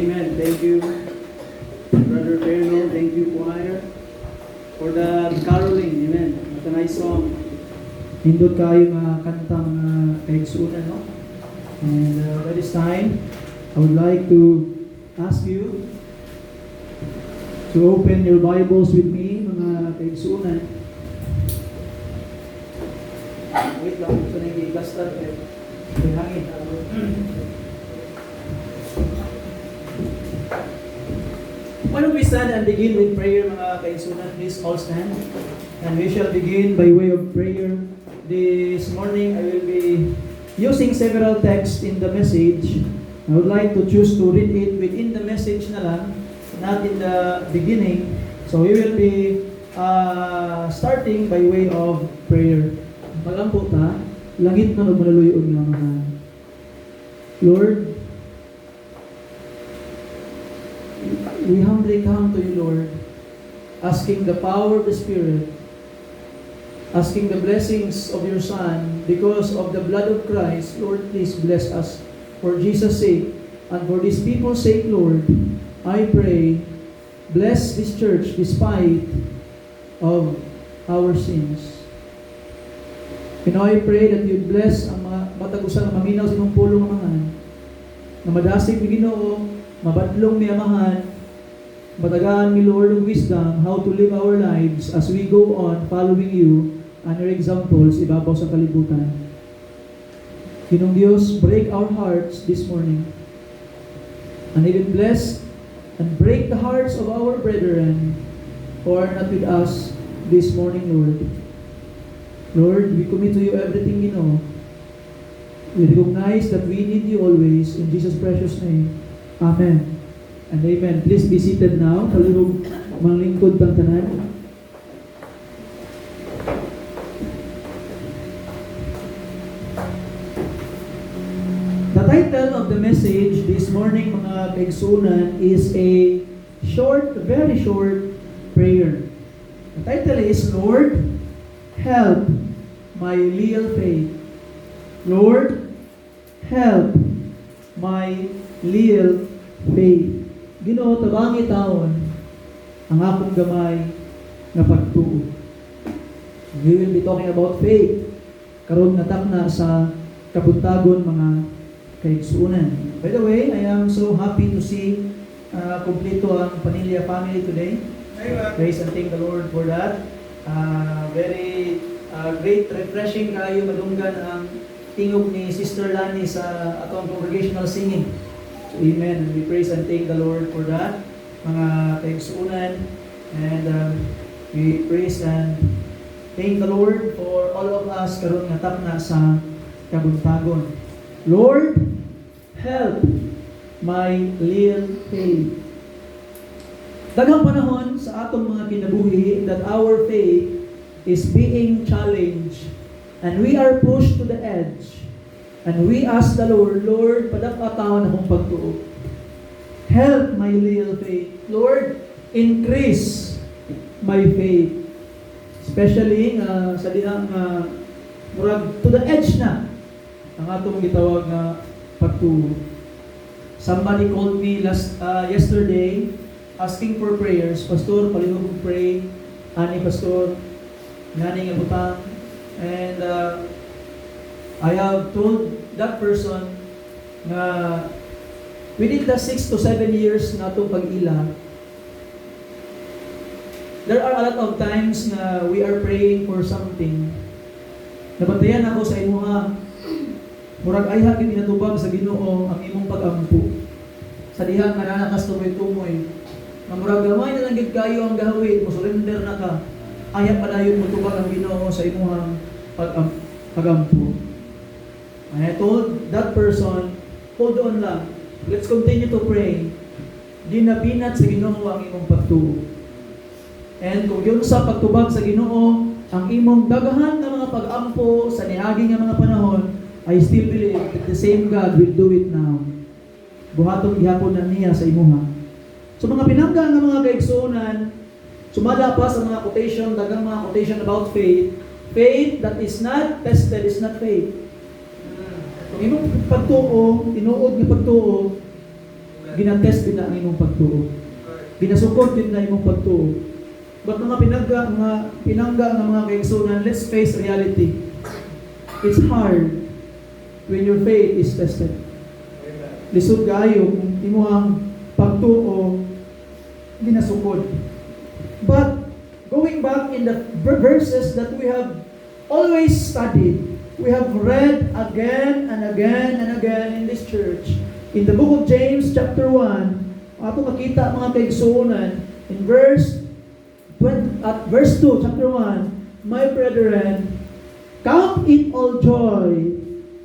Amen. Thank you, Brother Berno. Thank you, choir, for the caroling. Amen. What a nice song. Hindot kayo mga kanta mga kaigsunan, no? And by this time, I would like to ask you to open your Bibles with me, mga kaigsunan. Wait lang, ito na yung i-plaster. May hangin. Why don't we stand and begin with prayer, mga kaigsunan? Please all stand. And we shall begin by way of prayer. This morning, I will be using several texts in the message. I would like to choose to read it within the message na lang, not in the beginning. So we will be starting by way of prayer. Magampo ta, langit na nagmanaluyon nga mga Lord, we humbly come to you, Lord, asking the power of the Spirit, asking the blessings of your Son, because of the blood of Christ. Lord, please bless us for Jesus' sake, and for these people's sake, Lord, I pray, bless this church despite of our sins. And I pray that you bless ang mga batagusan na maminaw sa inyong pulong amahan, na madasig ni Ginoo, mabadlong ni amahan, matagaan mi Lord of wisdom how to live our lives as we go on following you and your examples ibabaw sa kalibutan. Ginong Diyos, break our hearts this morning and even bless and break the hearts of our brethren who are not with us this morning, Lord. Lord, we commit to you everything we know. We recognize that we need you always. In Jesus' precious name. Amen and amen. Please be seated now. Kalihog mga lingkod ng tanan. The title of the message this morning, mga kaigsunan, is a short, very short prayer. The title is, Lord, help my little faith. Lord, help my little faith. Ginoo, tabangi taon ang akong gamay na pagtuo. We will be talking about faith. Karon natak na sa kabuntagon, mga kaigsunan. By the way, I am so happy to see kompleto ang Panilya family today. Praise and thank the Lord for that. Very great, refreshing kayo madunggan ang tingog ni Sister Lani sa atong congregational singing. So, amen. We praise and thank the Lord for that, mga kaigsunan. And we praise and thank the Lord for all of us karon nga tapna sa kabuntagon. Lord, help my little faith. Daghang panahon sa atong mga kinabuhi that our faith is being challenged and we are pushed to the edge and we ask the Lord, Lord, padapataw na akong pagtuo. Help my little faith. Lord, increase my faith. Especially sa dinang murag to the edge na ang atong gitawag nga pagtuo. Somebody called me yesterday asking for prayers. Pastor, palihog kong pray. Ani, Pastor, ngani nga butang. And I have told that person na within the 6 to 7 years na itong pag-ila, there are a lot of times na we are praying for something. Nabantayan ako sa imuha, murag ay hagin inatubag sa Ginoo ang imong pag-ampo. Sa diha nga nanakas tumoy-tumoy, na murag gamay na lang gid kayo ang gahawid, mo surrender na ka. Aya padayon mo tubag ang Ginoo sa imong pag-ampo. And I told that person, hold on lang. Let's continue to pray. Di na binat sa Ginoo ang imong pagtuo. And kung yun sa pagtubag sa Ginoo, ang imong dagahan ng mga pag-ampo sa niaging nga mga panahon, I still believe that the same God will do it now. Buhatong gihapon na niya sa imuha. So mga pinangga ng mga kaigsunan, sumala pa sa mga quotation, dagang mga quotation about faith. Faith that is not tested is not faith. Kung imong pagtuo, tinuod nga pagtuo, Ginatest din na ang imong pagtuo. Ginasukod din na imong pagtuo. But mga pinangga ng mga kaigsunan, let's face reality. It's hard when your faith is tested. Lisod kayo kung imuhang pagtuo ginasukod. But going back in the verses that we have always studied, we have read again and again and again in this church. In the book of James chapter 1, ato makita mga kaigsunan in verse 2, chapter 1, my brethren, count it all joy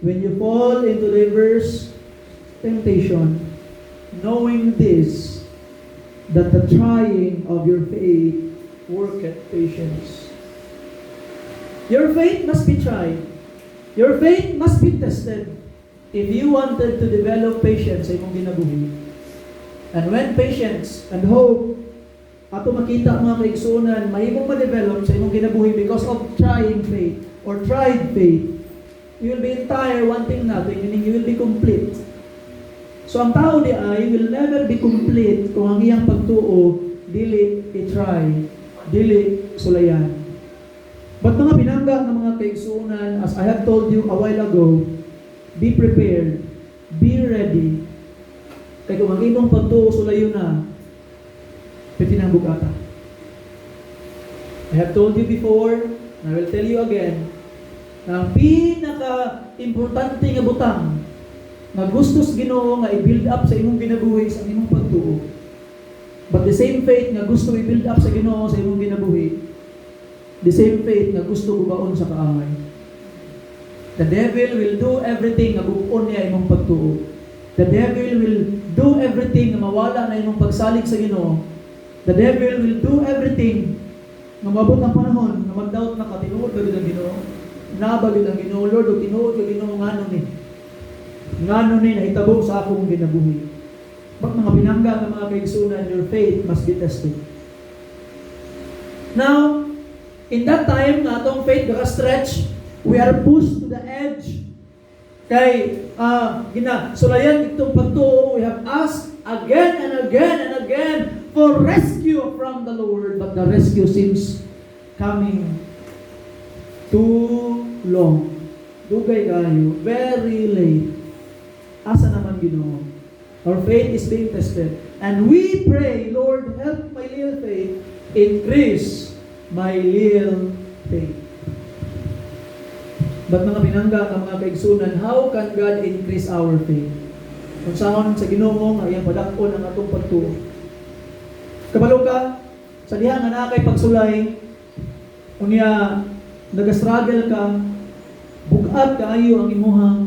when you fall into diverse temptation, knowing this, that the trying of your faith worketh patience. Your faith must be tried. Your faith must be tested if you wanted to develop patience sa imong ginabuhi. And when patience and hope ato makita mga kaigsunan, mahimong ma-develop sa imong ginabuhi because of trying faith or tried faith, you will be entire, wanting nothing, meaning you will be complete. So ang tao di ay will never be complete kung ang iyang pagtuo dili i-try, dili sulayan. But mga pinangga ng mga kaigsunan, as I have told you a while ago, be prepared, be ready. Kaya kung ang imong pagtuo sulayon na, pitinambog ata. I have told you before, and I will tell you again, na ang pinaka-importante nga butang na gustos Ginoo nga i-build up sa imong ginabuhi sa imong pagtuo. But the same faith nga gusto i-build up sa Ginoo sa imong ginabuhi, the same faith nga gusto gubaon sa kaangay. The devil will do everything nga buon niya imong pagtuo. The devil will do everything nga mawala na imong pagsalig sa Ginoo. The devil will do everything na mabot ang panahon na mag-doubt na ka, tinuod ba ang Ginoo? Nabagid ang Ginoo, Lord, o tinuod ka Ginoo ngano ni? Ngano ni nahitabo sa akong ginabuhi? Ba't mga pinangga ng mga kaigsunan, your faith must be tested. Now, in that time na atong faith naka-stretch, we are pushed to the edge. Kay, sulayan itong pagtuo, we have asked again and again and again for rescue from the Lord, but the rescue seems coming too long. Dugay kayo, very late. Asa naman Ginoo? Our faith is being tested. And we pray, Lord, help my little faith, increase my little faith. But mga pinangga ng mga kaigsunan, how can God increase our faith? Kung saan sa Ginoo nga iyang padakon ang atong pagtuo. Kabalo ka, sa diha nga naa kay pagsulay, unya nag-struggle ka, bugat kaayo ang imuhang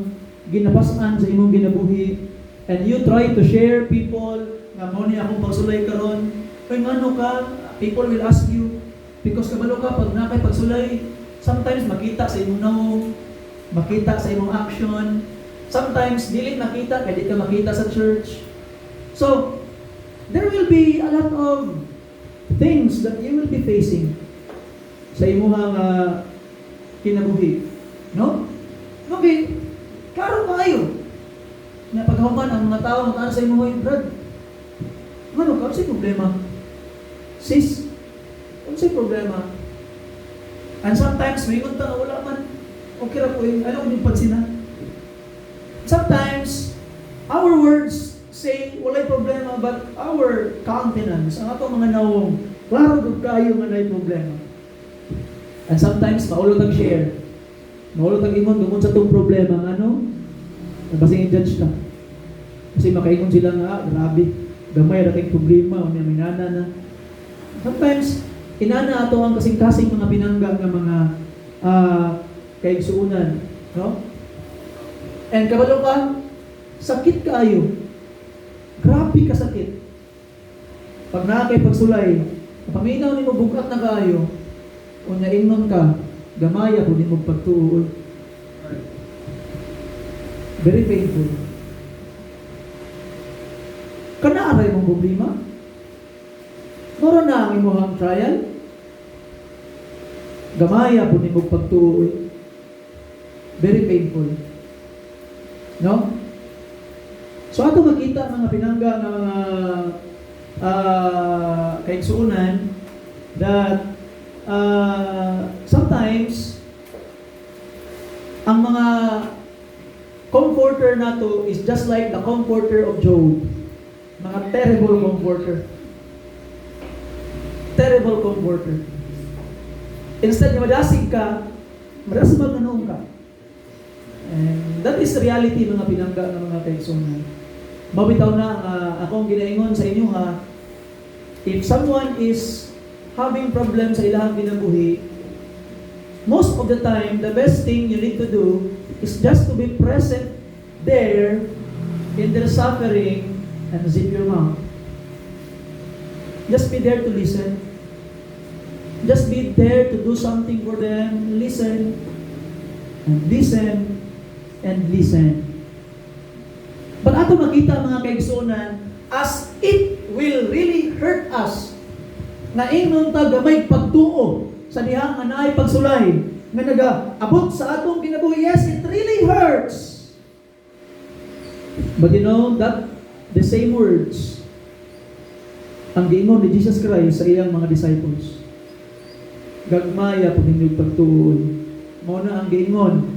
ginapasan sa imong ginabuhi, and you try to share people nga mao ni akong pagsulay karon. Kay ngano ka, people will ask you, because kabalo ka pag naa kay pagsulay, sometimes makita sa imong naong, makita sa imong action, sometimes dili makita kay di ka makita sa church. So there will be a lot of things that you will be facing sa imong kinabuhi. No? Okay, klaro maayo. Na paghuman ang mga tao magkano sa imong Brad. Ano ka sa problema? Sis, ano sa problema? And sometimes may unta na wala man. Okay ra ko yung ano yung pansin na. Sometimes our words say walay problema, but our countenance, ang ato mga nawong, klaro gud kayo nga nay problema. And sometimes maulot ang share. Maulot ang ingon tungod sa tong problema nga ano? Basing i-judge ka. Kasi makaingon sila nga, grabe, gamay ra kay problema, unya may nana na. Sometimes inana ato ang kasing-kasing mga pinangga nga mga kaigsuunan, no? And kabalo ka, sakit kaayo. Grabe ka sakit. Pag naa kay pagsulay, paminaw nimo bugat na kaayo, unya ingnon ka, gamaya po nimo pagtuo. Very painful. Kana aray mong problema? Moro na ang imong trial. Gamaya po nimo pagtuo. Very painful. No? So ato makita mga pinangga ng mga kaigsuunan that sometimes ang mga comforter nato is just like the comforter of Job. Mga terrible comforter. Terrible comforter. Instead na madasig ka, madasig maganoon ka. And that is reality mga pinangga ng mga kaigsuunan. Mabitaw na akong ginaingon sa inyo ha, if someone is having problem sa ilahang kinabuhi, most of the time, the best thing you need to do is just to be present there in their suffering and zip your mouth. Just be there to listen. Just be there to do something for them. Listen and listen and listen. But ato makita mga kaigsuunan, as it will really hurt us, na ingon ta gamay pagtuo sa dihang anay pagsulay, nga nagaabot sa atong kinabuhi. Yes, it really hurts. But you know that the same words ang giingon ni Jesus Christ sa iyang mga disciples. Gagmaya pag inyong pagtuon. Mao na ang giingon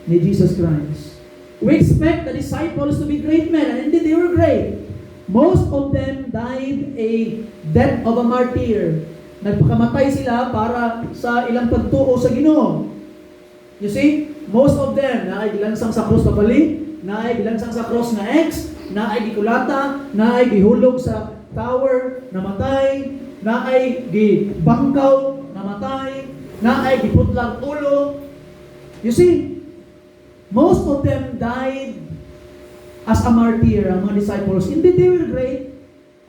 ni Jesus Christ. We expect the disciples to be great men, and indeed they were great. Most of them died a death of a martyr. Nagpakamatay sila para sa ilang pagtuo sa Ginoo. You see, most of them na ay gilansang sa cross papali, na ay gilansang sa cross nga X, na ay gikulata, na ay gihulog sa tower, namatay, na ay gibangkaw, namatay, na ay giputlang ulo. You see, most of them died as a martyr, ang mga disciples. Indeed, they were great.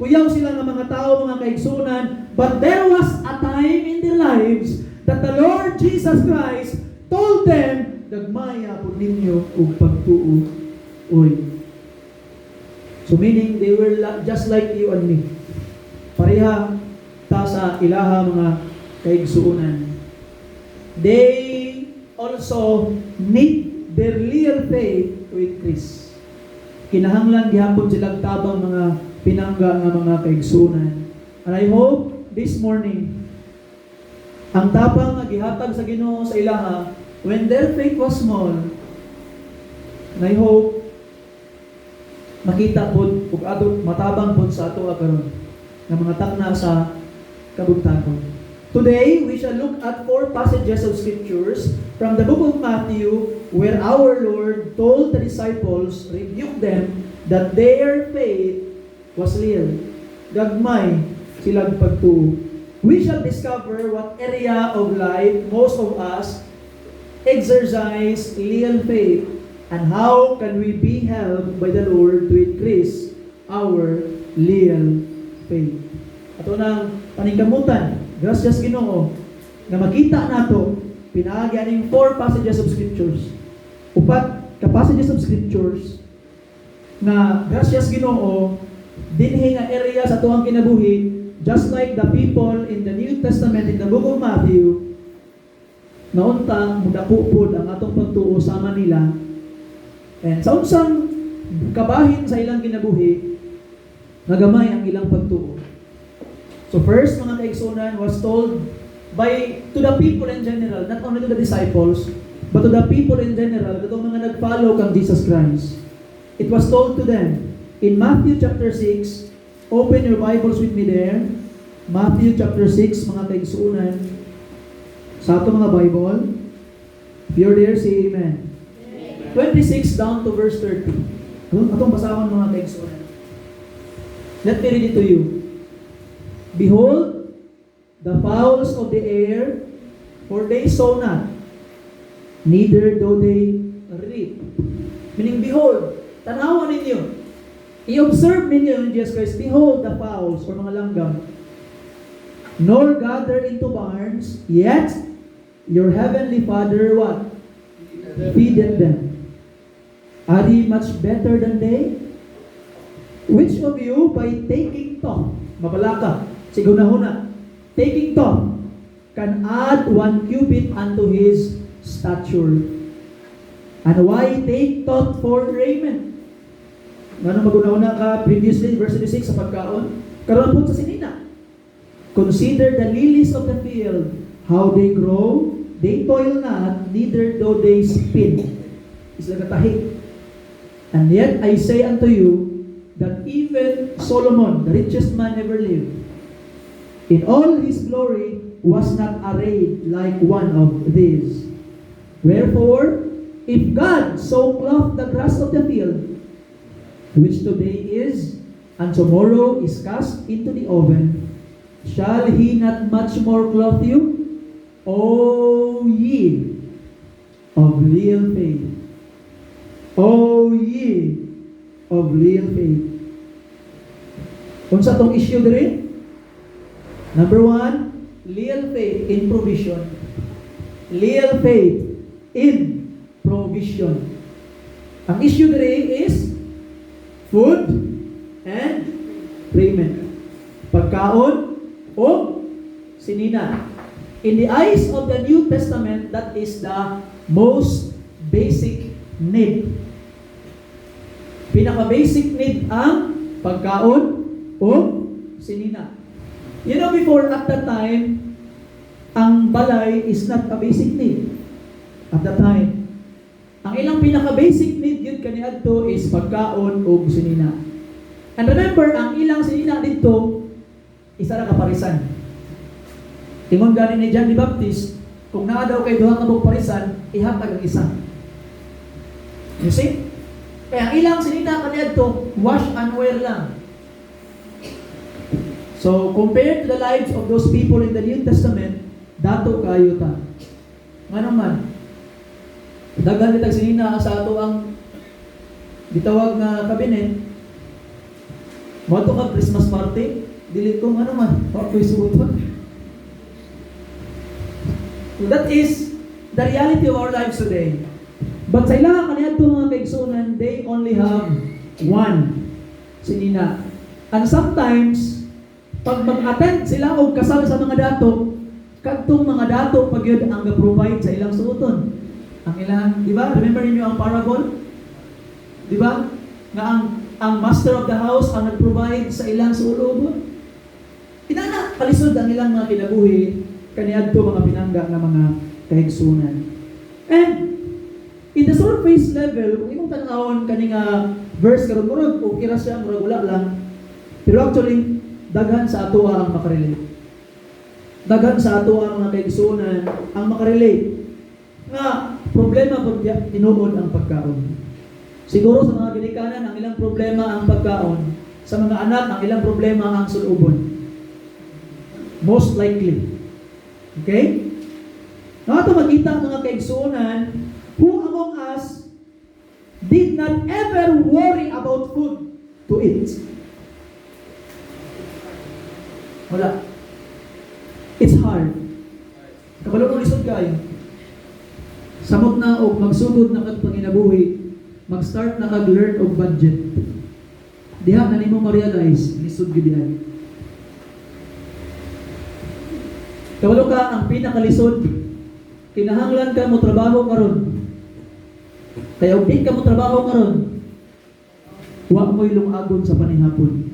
Kuyaw sila ng mga tao, mga kaigsunan. But there was a time in their lives that the Lord Jesus Christ told them, "Gagmaya po ninyo ug pagtuo." Oy. So meaning, they were just like you and me. Pareha ta sa ilaha mga kaigsuunan. They also need their real faith to increase. Kinahanglan gihapon silang tabang mga pinangga nga mga kaigsuunan. And I hope this morning, ang tabang nga gihatag sa Ginoo sa ilaha, when their faith was small, and I hope makita pod ug ato matabang pod sa ato karon nga mga takna sa kabugtagon. Today, we shall look at 4 passages of scriptures from the book of Matthew where our Lord told the disciples, rebuked them, that their faith was little. Gagmay silang pagtuo. We shall discover what area of life most of us exercise little faith and how can we be helped by the Lord to increase our little faith. Ato nang paningkamutan, gracias Ginoo, nga makita nato pinaagi aning 4 passages of scriptures. 4 ka passages of scriptures na gracias Ginoo dinhi nga area sa tuwang kinabuhi, just like the people in the New Testament in the book of Matthew, naunta mudakupod ang atong pagtuo sama nila. And sa unsang kabahin sa ilang kinabuhi, nagamay ang ilang pagtuo. So first, mga kaigsunan, was told to the people in general, not only to the disciples, but to the people in general, itong mga nag-follow kang Jesus Christ. It was told to them in Matthew chapter 6. Open your Bibles with me there. Matthew chapter 6, mga kaigsunan. Sa ato mga Bible. If you're there, say amen. 26 down to verse 30. Atong basahon mga kaigsunan. Let me read it to you. Behold, the fowls of the air, for they sow not, neither do they reap. Meaning, behold, tanawan ninyo. I-observe ninyo in Jesus Christ. Behold the fowls, or mga langgam, nor gather into barns, yet your heavenly Father, what? Feedeth them. Are ye much better than they? Which of you, by taking thought, mabalaka, sigunahuna, taking thought, can add 1 cubit unto his stature? And why take thought for raiment? Ngano maguna-una ka previously, verse 26 sa pagkaon? Karon po sa sinina. Consider the lilies of the field, how they grow, they toil not, neither do they spin. Isla katahi. And yet I say unto you, that even Solomon, the richest man ever lived, in all his glory, was not arrayed like one of these. Wherefore, if God so clothe the grass of the field, which today is, and tomorrow is cast into the oven, shall he not much more clothe you, O ye of little faith? O ye of little faith. Unsa tong issue diri? Number 1, little faith in provision. Little faith in provision. Ang issue diri is food and raiment. Pagkaon o sinina. In the eyes of the New Testament, that is the most basic need. Pinaka-basic need ang pagkaon o sinina. You know, before, at that time, ang balay is not a basic need. At that time. Ang ilang pinaka-basic need yun kaniadto is pagkaon o sinina. And remember, ang ilang sinina dito, isa na kaparisan. Ingon gani ni John the Baptist, kung naa daw kay duha ka parisan, ihatag ang isa. You see? Kaya ang ilang sinina kaniadto, wash and wear lang. So, compared to the lives of those people in the New Testament, dato kayo ta. Nga naman, daghan kitag sinina sa ato ang gitawag nga kabinet, moto ka Christmas party, dili ko ano man, ako'y suot. So that is the reality of our lives today. But sa ilang kaniadto mga kaigsunan, they only have one sinina. And sometimes, pag mag-attend sila o kasama sa mga dato, kadtong mga dato pag yun ang ga-provide sa ilang suoton. Ang ilang, di ba? Remember niyo ang parable? Di ba? Nga ang master of the house ang nag-provide sa ilang suulobon. Inana, palisod ang ilang mga kinabuhi, kaniadto mga pinangga ng mga kahigsunan. And, in the surface level, kung imong tanawon kaninga verse karon murag o kira siya murag wala lang. Pero actually, daghan sa atoa ang makarelate. Daghan sa atoa ang mga kaigsunan ang makarelate. Nga problema pag tinuod ang pagkaon. Siguro sa mga ginikanan ang ilang problema ang pagkaon. Sa mga anak ang ilang problema ang sulubon. Most likely. Okay? Nato makita ang mga kaigsunan, who among us did not ever worry about food to eat? Wala. It's hard. Kabalo ng lisod kayo. Samot na o magsugod na kag panginabuhi, mag-start na kag-learn og budget. Diha na nimo ma-realize, lisod gyud diha. Kabalo ka ang pinakalisod, kinahanglan ka mo trabaho karon. Kaya og di ka mo trabaho karon, wa mo'y lungagon sa panihapon.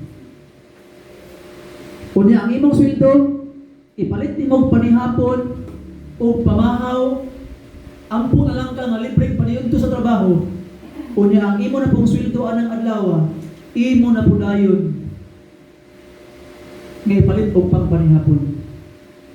Unya ang imong sweldo, ipalit nimo panihapon o pamahaw, ampo na lang ka nga libre paniudto sa trabaho. Unya ang imo na pong sweldo anang adlaw, imo na pudayon. Ngay palit og pang panihapon.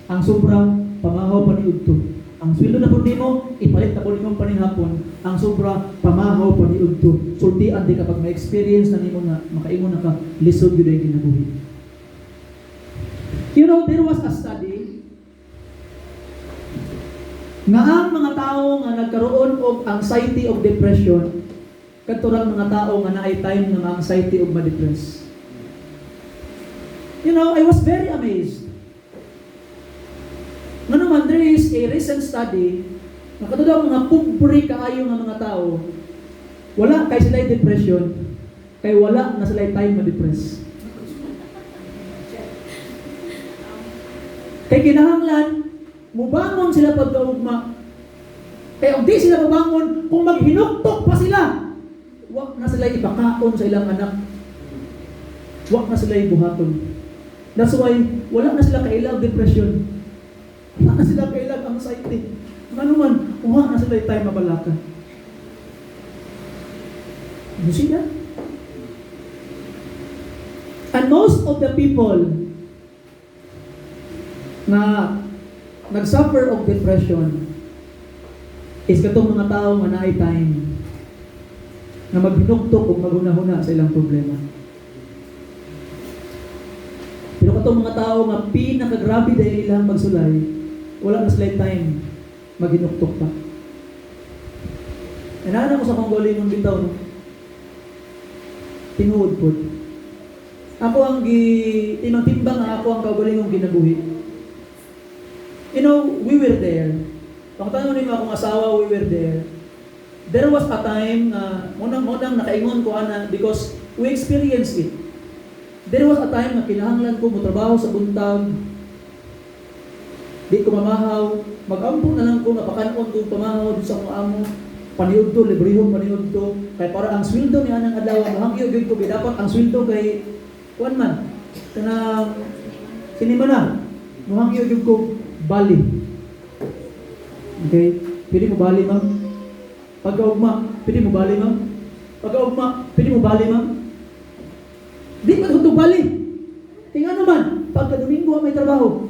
Ang sobra pamahaw paniudto. Ang sweldo na pud nimo, ipalit na pud nimo panihapon. Ang sobra pamahaw paniudto. Sultian di kapag may experience na nimo na makaingon na ka lisod gyud ay kinabuhi. You know, there was a study nga ang mga tao nga nagkaroon og anxiety of depression kadturang mga tao nga naay time nga anxiety og ma-depress. You know, I was very amazed. Nga naman, there is a recent study na katulad mga pobre kaayo nga mga tao, wala kay sila depression, kay wala na sila time ma-depress. Kay kinahanglan, mubangon sila pagkaugma. Kaya kung di sila mabangon, kung maghinuktok pa sila, wak na sila ipakaon sa ilang anak. Wak na sila ibuhaton. That's why, wala na sila kailang depression. Wala na sila kailang anxiety. Ano man, wak na sila time mabalaka. You see that? And most of the people na nag-suffer of depression is katong mga tao nga naay time na maghinugtok o maghuna-huna sa ilang problema. Pero katong mga tao nga pinakagrabe dahil ilang magsulay, wala na sila time maghinugtok pa. Inaanak ko sa Congolese ng bitaw, no? Tinuod po. Ako ang tinatimbang nga ako ang kaugalingong ginabuhi. You know, we were there. Pagtanong nimo akong asawa, we were there. There was a time na unang-unang nakaingon ko ana because we experienced it. There was a time na kinahanglan ko motrabaho sa buntag. Di ko mamahaw. Mag-ampun na lang ko, napakanon ko pamahaw doon sa mga amo. Paniod to, librehon paniod to. Kaya para ang sweldo ni anang adlaw, mahangyo gyud ko dapat ang sweldo kay kuan man. Kanang sinima na. Mahangyo gyud ko bali. Okay? Pwede mo bali, ma'am? Pagkaugma, pwede mo bali, ma'am? Pagkaugma, pwede mo bali, ma'am? Di pa ito bali. Tingnan naman, pagka Domingo may trabaho.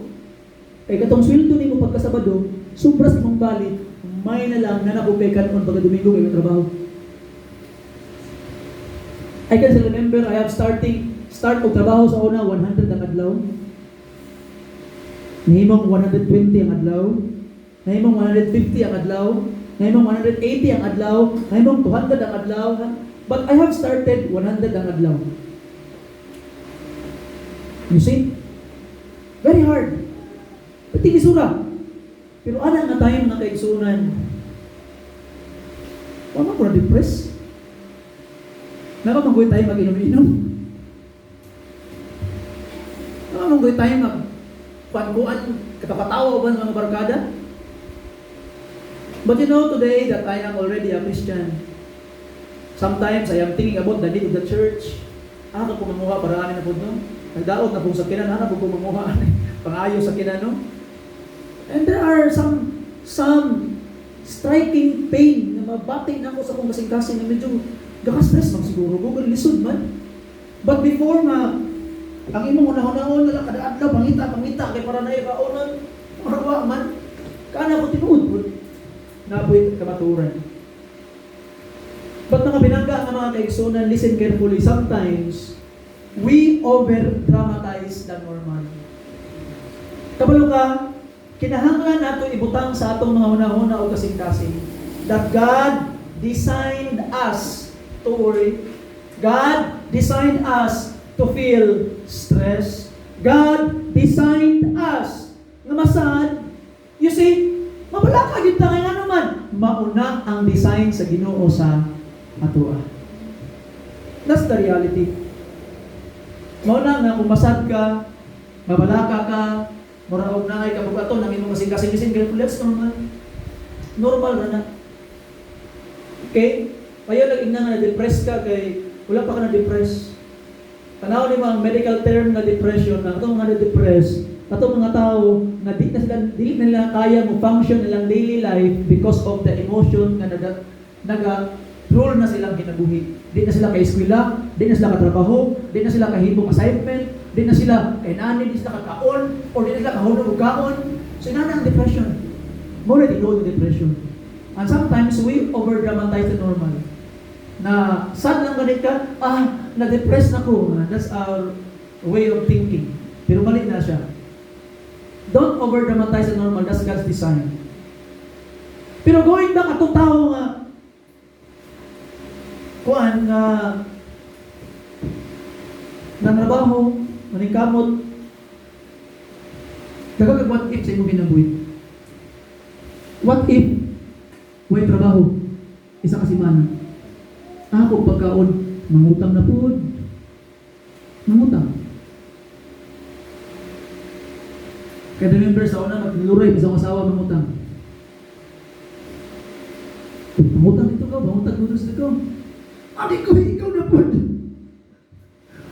Kaya katong sweldo ni mo pagka Sabado, supras mong bali, may na lang na nakupay ka naman pagka Domingo may trabaho. I can still remember, I have start og trabaho sa una, 100 ang adlaw. Nahimong 120 ang adlaw. Nahimong 150 ang adlaw. Nahimong 180 ang adlaw. Nahimong 200 ang adlaw. But I have started 100 ang adlaw. You see? Very hard. Pati isura. Pero ana nga tayo mga kaigsunan. Wala ko na-depress. Nakamanggoy tayo mag-inom-inom. Nakamanggoy tayo mag-pagkuan, katapatawa ba ng mga barkada? But you know today that I am already a Christian. Sometimes I am thinking about the need of the church. Ako po mamuha para anin na po, no? Nagdaot na po sa kinan, po mamuha pangayo sa kinan, no? And there are some striking pain na mabati na ako sa kong kasing-kasing na medyo gaka-stress man siguro, Google lisod man. But before ang imong unahon-unahon na lang kada adlaw pangita kay para na ikaonan, marawa man. Kana ko tinuod po. Napoy kamaturan. But mga binangga nga mga kaigsunan, listen carefully. Sometimes, we over-dramatize the normal. Kabalo ka, kinahanglan nato ibutang sa atong mga una-una o kasing-kasing that God designed us to worry. God designed us to feel stress. God designed us nga masad. You see, mawala ka yun tangay nga naman. Mauna ang design sa Ginoo sa atua. That's the reality. Mauna nga kung masad ka, mabalaka ka, muraog na ngay kabugato, nang imong kasing-kasing calculates normal. Normal na. Okay? Ayaw lang nga na-depress ka kay wala pa ka na-depress. Tanaw ni mga medical term na depression, na itong mga na-depress, itong mga tao na di na nila kaya mo function nilang daily life because of the emotion na naga-rule na silang kinabuhi. Di na sila ka-eskwela, di na sila katrabaho, di na sila kahibong assignment, di na sila kainani, di sila kakaon, or di na sila kahulog o kaon. So inana ang depression. More than go to depression. And sometimes we over-dramatize the normal. Na sad lang ganit ka, na-depress na ko. That's our way of thinking. Pero mali na siya. Don't over-dramatize the normal. That's God's design. Pero going back, atong tao nga, kuan nga, nangrabaho, maningkamot, kagagag what if sa imong binabuhi? What if may trabaho, isa ka simana? Ako pagkaon, mangutang na po. Mangutang. Kaya remember sa una, magluray, isang asawa mangutang. Mangutang dito ka, mangutang dito ka. Adi ko, ikaw na po.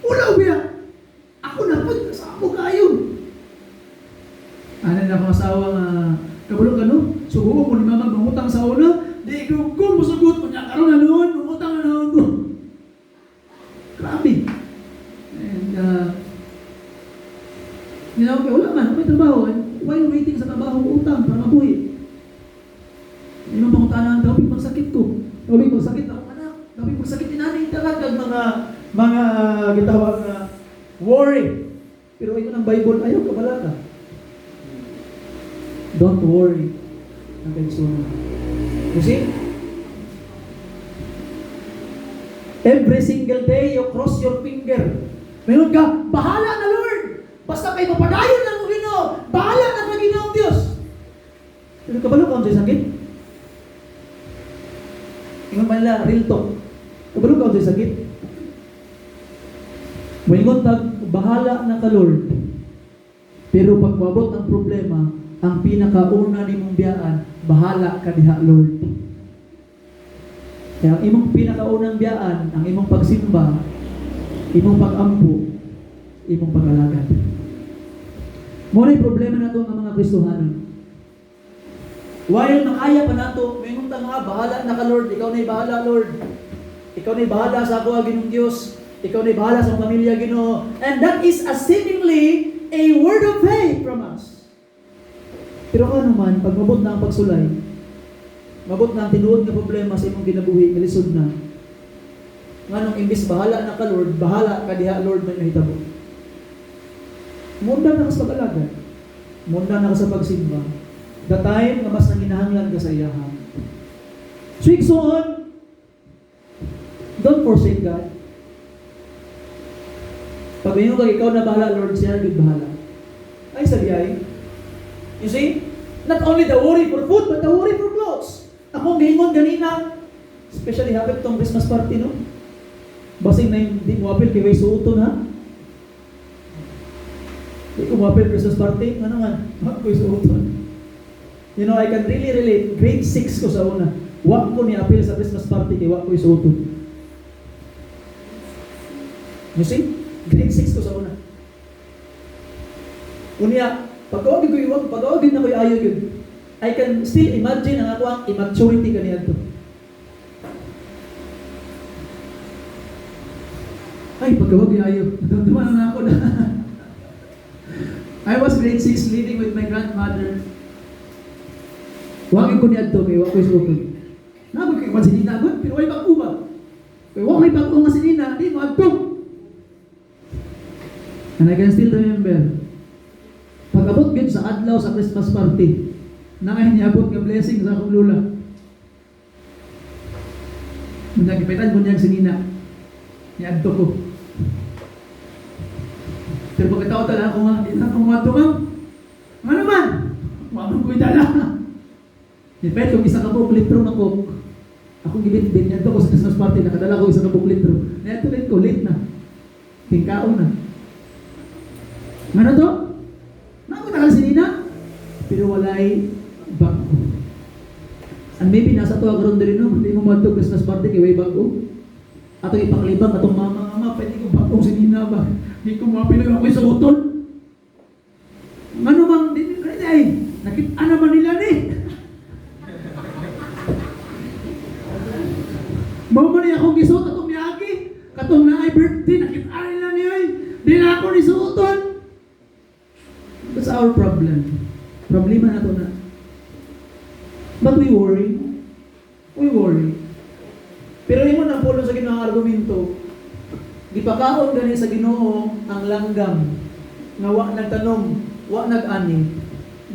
Ulaw biya. Ako na po, sa ako kayo. Ano na akong asawa nga, kabulong ka no? Subuko ko ni mama mangutang sa una, di ko musugot mo niya karoon na noon, mangutang na noon ko. Grabe. And, okay, wala man, may trabaho. While waiting sa trabaho, utang para mabuhi. Hindi man pangutanan, daw pagsakit ko. Daw pagsakit ako, anak. Daw pagsakit ni nanay, talagang mga gitawag na worry. Pero ito ng Bible, ayaw kabala ka. Don't worry. Ang kaigsunan. You see? Every single day, you cross your finger. Mayroon ka, bahala na Lord! Basta kayo mapadayon ng Ginoo! Bahala na sa Ginoong Diyos! Pero kabalo ka ang sakit? Ingon man nila, real talk. Kabalo ka ang sakit? Mayroon tag, bahala na ka Lord. Pero pag mabot ang problema, ang pinakauna ni mong biyaan, bahala ka diha Lord. Kaya ang imong pinakaunang biyaan, ang imong pagsimba, imong pag-ampo, imong pag-alagad. Muna yung problema na ito ng mga Kristohanon. While makaya pa na ito, may ngunta nga, bahala na ka Lord, ikaw na'y bahala Lord. Ikaw na'y bahala sa ako, Ginong Diyos. Ikaw na'y bahala sa pamilya, Ginoo. And that is a seemingly a word of faith from us. Pero ano man, pag mabot na ang pagsulay, mabot na ang tinuod na problema sa imong ginabuhi, malisod na. Nganong imbis bahala na ka Lord, bahala ka diha Lord may mahitabo. Munda na ka sa pag-alagad. Munda na ka sa pagsimba. The time nga mas nanginahanglan ka sa iyahan. So igsoon, don't forsake God. Pag may kag ikaw na bahala Lord, siya gid bahala. Ay sabi ay, you see? Not only the worry for food, but the worry for clothes. Akong giingon ganina, especially hapit tong Christmas party, no? Basing na hindi mo apil kay way suoton, ha? Hindi ko mo apil Christmas party, ano nga? Ako suoton. You know, I can really relate. Grade 6 ko sa una. Wak ko ni apil sa Christmas party kay wak ko suoton. You see? Grade 6 ko sa una. Unya, pag-awagin ko iwag, pag-awagin na ko yung ayaw yun. I can still imagine ang ako ang immaturity kaniyan to. Ay, pag-awag yung ayaw. Natamdaman na ako na. I was grade 6 living with my grandmother. Wagin ko niya to, kaya wag ko isuotod. Nabag kayo masinina agad, pero ay bago ba? Kaya wag may bago masinina, di mo agtong. And I can still remember, pag-abot yun sa adlaw sa Christmas party, niabot nga blessing sa akong lula. Nagipitan ko niyang sinina. Niadto ko. Pero pagkatao tala ako nga, hindi na akong matumang. Ano man? Mamang ko'y dala. Nipet kong isa ka buok litro na coke. Akong gibit-bit. Niadto ko sa Christmas party, nakadala ko isa ka buok litro. Niadto ko, late na. Tingkaon na. Ano to? Nakakal sinina, pero walay bago. And maybe nasa to agron din no, hindi mo madto Christmas party kay way bago. Ato ipaklibang atong mama, pwede ko bagong sinina ba? Hindi ko mapilang ako sa utol. Ano bang din ay nakita naman nila ni. Mao man akong gisuot atong niagi, katong naay birthday nakita nila ni ay. Di na ako ni suoton. That's our problem. Problema na ito na. But we worry. We worry. Pero yung mo pulo sa Ginoo ang argumento, di pa kaon gani sa Ginoo ang langgam nga wa nagtanom, wa nag-ani.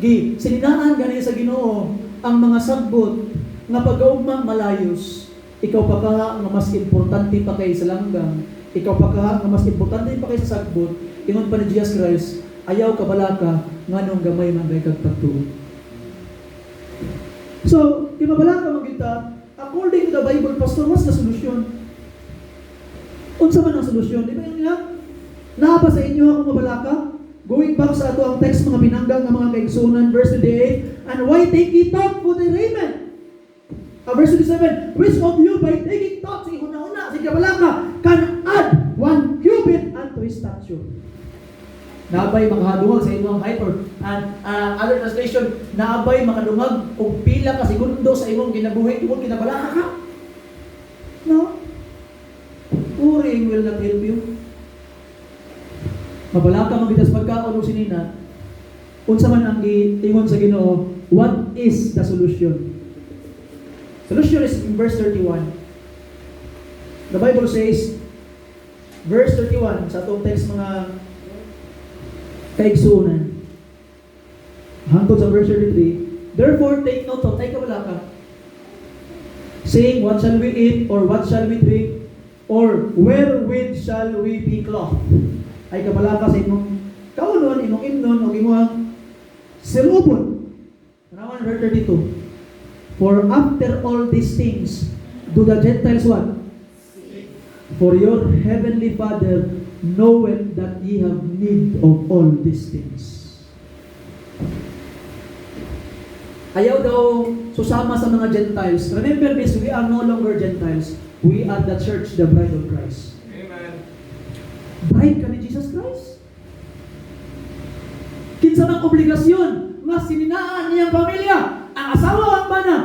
Gi, sininaan gani sa Ginoo ang mga sagbot nga pag-augma malayos. Ikaw pa ka nga mas importante pa kay sa langgam. Ikaw pa ka nga mas importante pa kay sa sagbot. Ingon pa ni Jesus Christ, ayaw kabalaka nganong gamay man kay kagpatuo. So, di mabalaka magita, according to the Bible, pastor, what's the solution? Unsa man ang solusyon? Di ba yun nga? Naapa sa inyo ako mabalaka? Going back sa ato ang text mga pinanggang ng mga kaigsunan, verse 28, and why take ye thought for the raiment? Verse 27, which of you by taking thought, sige una-una, sige ikabalaka can add 1 cubit unto his stature. Naabay makahadungag sa imong height or other translation, naabay makadungag og pila ka segundo sa imong kinabuhi tungod kinabalaka ka. No? Uring will not help you. Mabalaka mo bitas pagkaon o sinina. Unsa man ang giingon sa Ginoo, what is the solution? Solution is in verse 31. The Bible says, verse 31, sa atong text mga kaigsuunan. Hangtod sa verse 33, therefore take note of, kabalaka, saying, what shall we eat, or what shall we drink, or wherewith shall we be clothed? Ay kabalaka sa imong kaunon, imong imnon, o imong silubon. Tanawan, verse 32. For after all these things, do the Gentiles what? For your heavenly Father knoweth that ye have need of all these things. Ayaw daw susama sa mga Gentiles. Remember this, we are no longer Gentiles. We are the church, the bride of Christ. Amen. Bride ka ni Jesus Christ. Kinsa mang obligasyon, mas sininaan niyang pamilya. Ang asawa ang bana.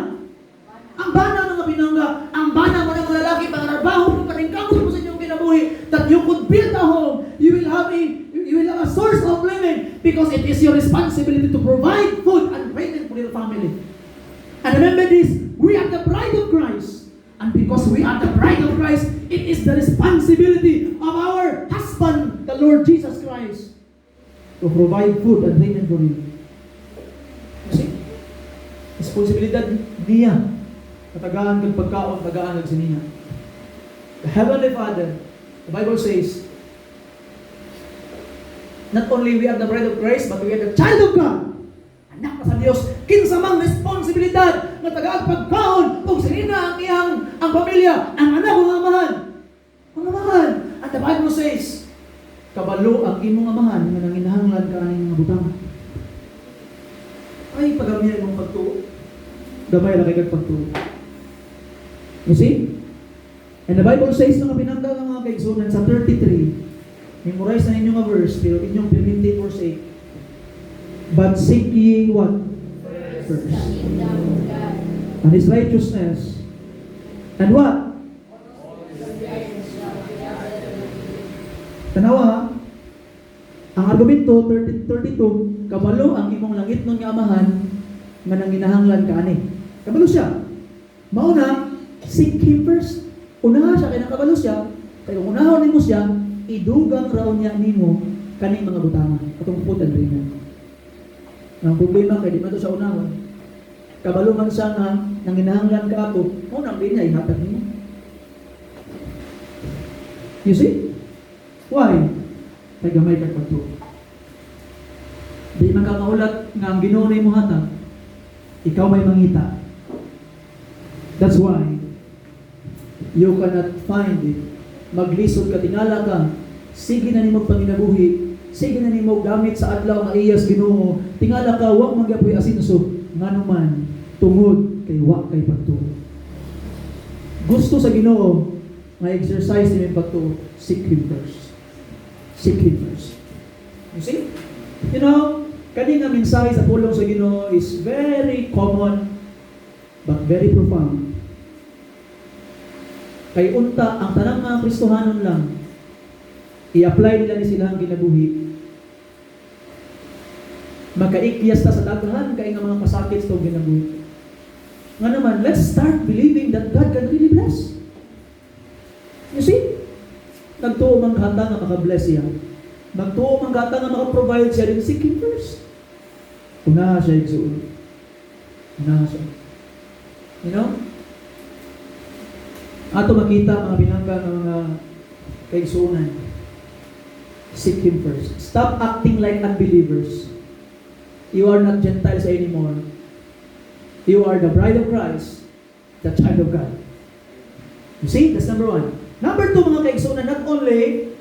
Ang bana mga pinangga. Ang bana mo ng mga lalaki, pangarbaho mo, paningkamot mo sa inyong kinabuhi, that you could build a home. You will have a source of living because it is your responsibility to provide food and raiment for your family. And remember this, we are the bride of Christ. And because we are the bride of Christ, it is the responsibility of our husband, the Lord Jesus Christ, to provide food and raiment for you. You see? Responsibilidad niya. Katagaan kag pagkaon, tagaan kag siniya. The Heavenly Father, the Bible says, not only we are the bride of Christ, but we are the child of God. Anak pa sa Diyos, kinsa mang responsibilidad na tagaan pagkaon kung sinina ang pamilya, ang anak o ang amahan. Ang amahan. And the Bible says, kabalo ang imong amahan nga nanginahanglan ka aning mga butang. Ay, pagamihan mong pagtuo. Gamay lang kay pagtuo. You see? And the Bible says mga pinangga ng mga kaigsunan sa 33, memorize na ninyo nga verse, pero inyong permitted forsake. But seek ye what? First. And His righteousness. And what? Tanawa, ang argumento 32, kabalo ang imong langit nun nga amahan nga nanginahanglan ka ani. Kabalo siya. Mauna, seek Him first. Unaha siya, kaya nakabalo siya. Kaya kung unahon nimo siya, idugang raon niya nimo kaning mga butangan. Atong putan rin na. Ang problema kay di man to sa unahon. Kabalo man siya nga nanginahanglan ka ato, unang din niya ihatag nimo. You see? Why? Kay gamay kay pagtuo. Di man ka maulat nga ang Ginoo na imo hatag, ikaw may mangita. That's why you cannot find it. Maglisod ka, tingala ka, sige na nimo panginabuhi, sige na nimo gamit sa adlaw nga iyas Ginoo, tingala ka, wag magyapoy asinso, nganuman, tungod kay wa kay pagtuo. Gusto sa Ginoo, nga exercise nimo pagtuo, seek Him first. Seek Him first. You see? You know, kani nga mensahe sa pulong sa Ginoo is very common but very profound. Kay unta ang tanang mga Kristohanon lang i-apply nila ni silang ginabuhi. Makaikyas ta sa daghan kay nga mga pasakit sa ginabuhi. Nga naman, let's start believing that God can really bless. You see? Nagtuo man gata nga maka-bless siya. Nagtuo man gata nga maka-provide siya, then seek Him first. Unaha siya igsuon. Unaha siya. You know? Ato makita mga binangga ng mga kaigsuunan. Seek Him first. Stop acting like unbelievers. You are not Gentiles anymore. You are the bride of Christ, the child of God. You see? That's number one. Number two, mga kaigsuunan, not only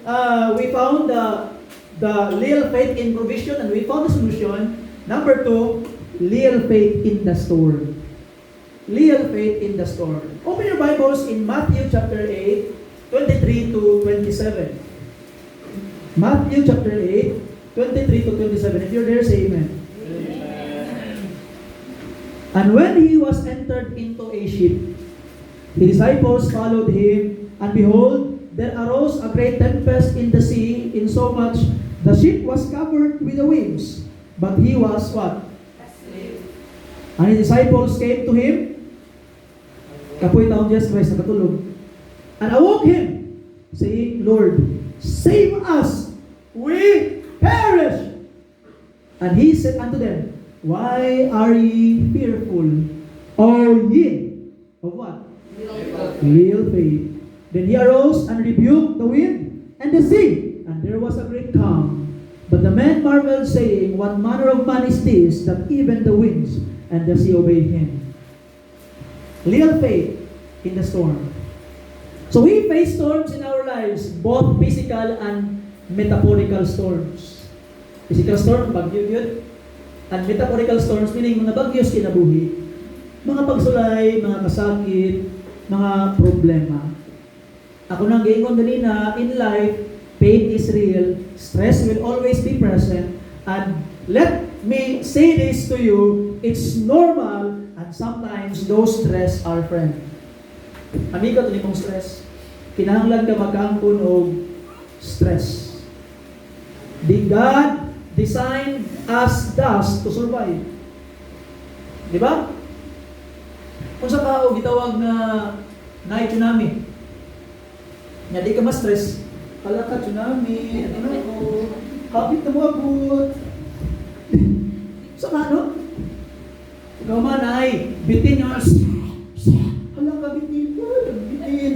we found the little faith in provision and we found the solution. Number two, little faith in the store. Little faith in the store. Open your Bibles in Matthew chapter 8. 23 to 27. Matthew chapter 8, 23 to 27. If you're there, say amen. And when he was entered into a ship, the disciples followed him, and behold, there arose a great tempest in the sea, insomuch the ship was covered with the waves. But he was what? Asleep. And his disciples came to him, kapoy taon Jesus Christ nakatulog, and awoke him, saying, Lord, save us, we perish. And he said unto them, Why are ye fearful, O ye of what? Little faith. Then he arose and rebuked the wind and the sea, and there was a great calm. But the men marveled, saying, What manner of man is this, that even the winds and the sea obey him? Little faith in the storm. So we face storms in our lives, both physical and metaphorical storms. Physical storm, bagyo yun. And metaphorical storms, meaning mga bagyos kinabuhi, mga pagsulay, mga kasakit, mga problema. Ako nang giingon ganina, in life, pain is real, stress will always be present, and let me say this to you, it's normal, and sometimes those stress are friend. Amigo, ito mong stress. Kinahanglan ka magkaangkon og stress. Did God design us thus to survive? Di ba? Kung sa tao, gitawag na tsunami. Nga di ka ma-stress. Kala ka, tsunami, ano ko, kapit na mo abot. Sa ano? Ikaw man ay, bitin nga, hala ka, bitin.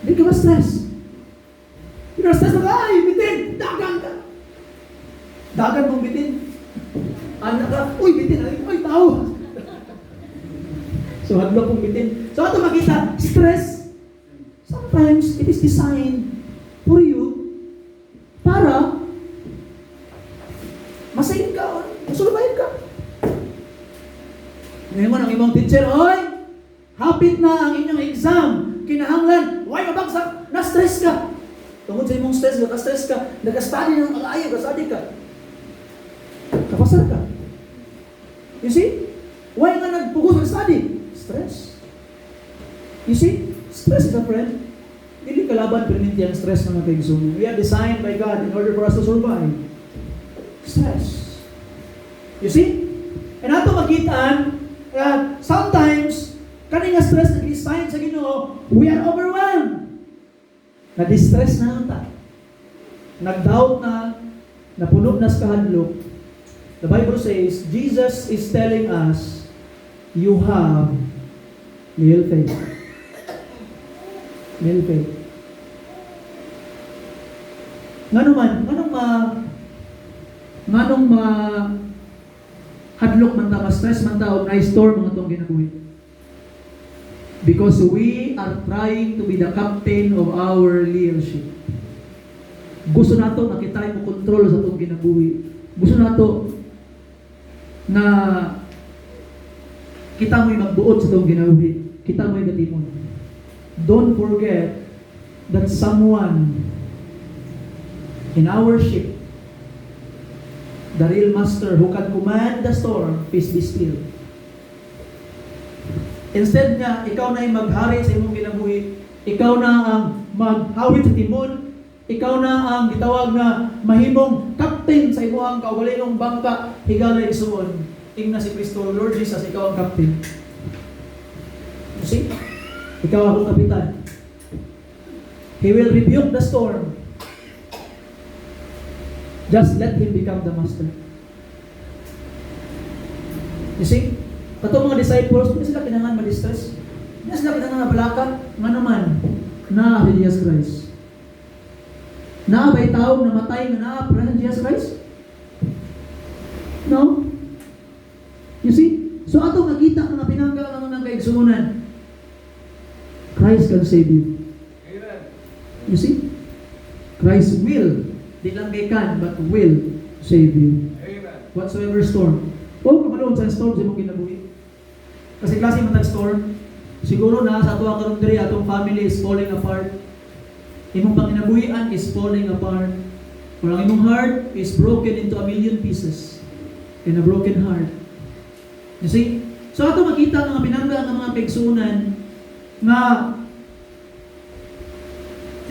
Di ka ma-stress. Di ka stress na ka, ay, bitin, dagan ka. Dagan mong bitin. Anak ka, uy, bitin, ay, tao. So, hadlo pong bitin. So, ito makita, stress, sometimes it is designed for you para masayin ka, masulubayin ka. Ngayon ang imong teacher, oy, hapit na ang inyong exam, kinahanglan, why mabagsak, na-stress ka. Tungkol sa imong stress, naka-stress ka, naka-study ng alayo, naka-study ka. Kapasar ka. You see? Why nga nag-focus sa study? Stress. You see? Stress is a friend. Dili kalaban perminti ang stress ng mga kaigsoon. We are designed by God in order for us to survive. Stress. You see? And ato makitaan, sometimes, kani nga stress na design sa Ginoo, we are overwhelmed. Na-distress na ta. Nag-doubt na, napuno na sa kahadlok. The Bible says, Jesus is telling us, you have little faith. Little faith. Nganong hadlok man ta, ma-stress man ta, o na-storm mga itong ginabuhi. Because we are trying to be the captain of our leadership. Gusto nato makita mo control sa itong ginabuhi. Gusto nato na kita mo'y magbuot sa itong ginabuhi. Kita mo'y gatimon. Don't forget that someone in our ship, the real master who can command the storm, peace be still. Instead nga, ikaw na yung maghari sa imong ginabuhi, ikaw na ang maghawid sa timon, ikaw na ang gitawag na mahimong captain sa imong kaugalingong bangka, higala isuon, tingna si Kristo, Lord Jesus, ikaw ang captain. You see? Ikaw akong kapitan. He will rebuke the storm. Just let Him become the master. You see? Katong mga disciples, hindi sila kinangan ma-distress. Hindi sila kinangan na-balakat. Nga naman, na si Jesus Christ. Na ba itaw namatay nga na si Jesus Christ? No? You see? So ato nakita mga pinangga ng kaigsuunan. Christ can save you. Amen. You see? Christ will, di lang may can, but will save you. Amen. Whatsoever storm. O, kamalon sa storm sa imong kinabuhi. Kasi klase man storm, Siguro na sa tuwa karon diri atong family is falling apart. Imong panginabuhian is falling apart. Or ang imong heart is broken into a million pieces. In a broken heart. You see? So ato makita nga pinangga nga mga kaigsunan nga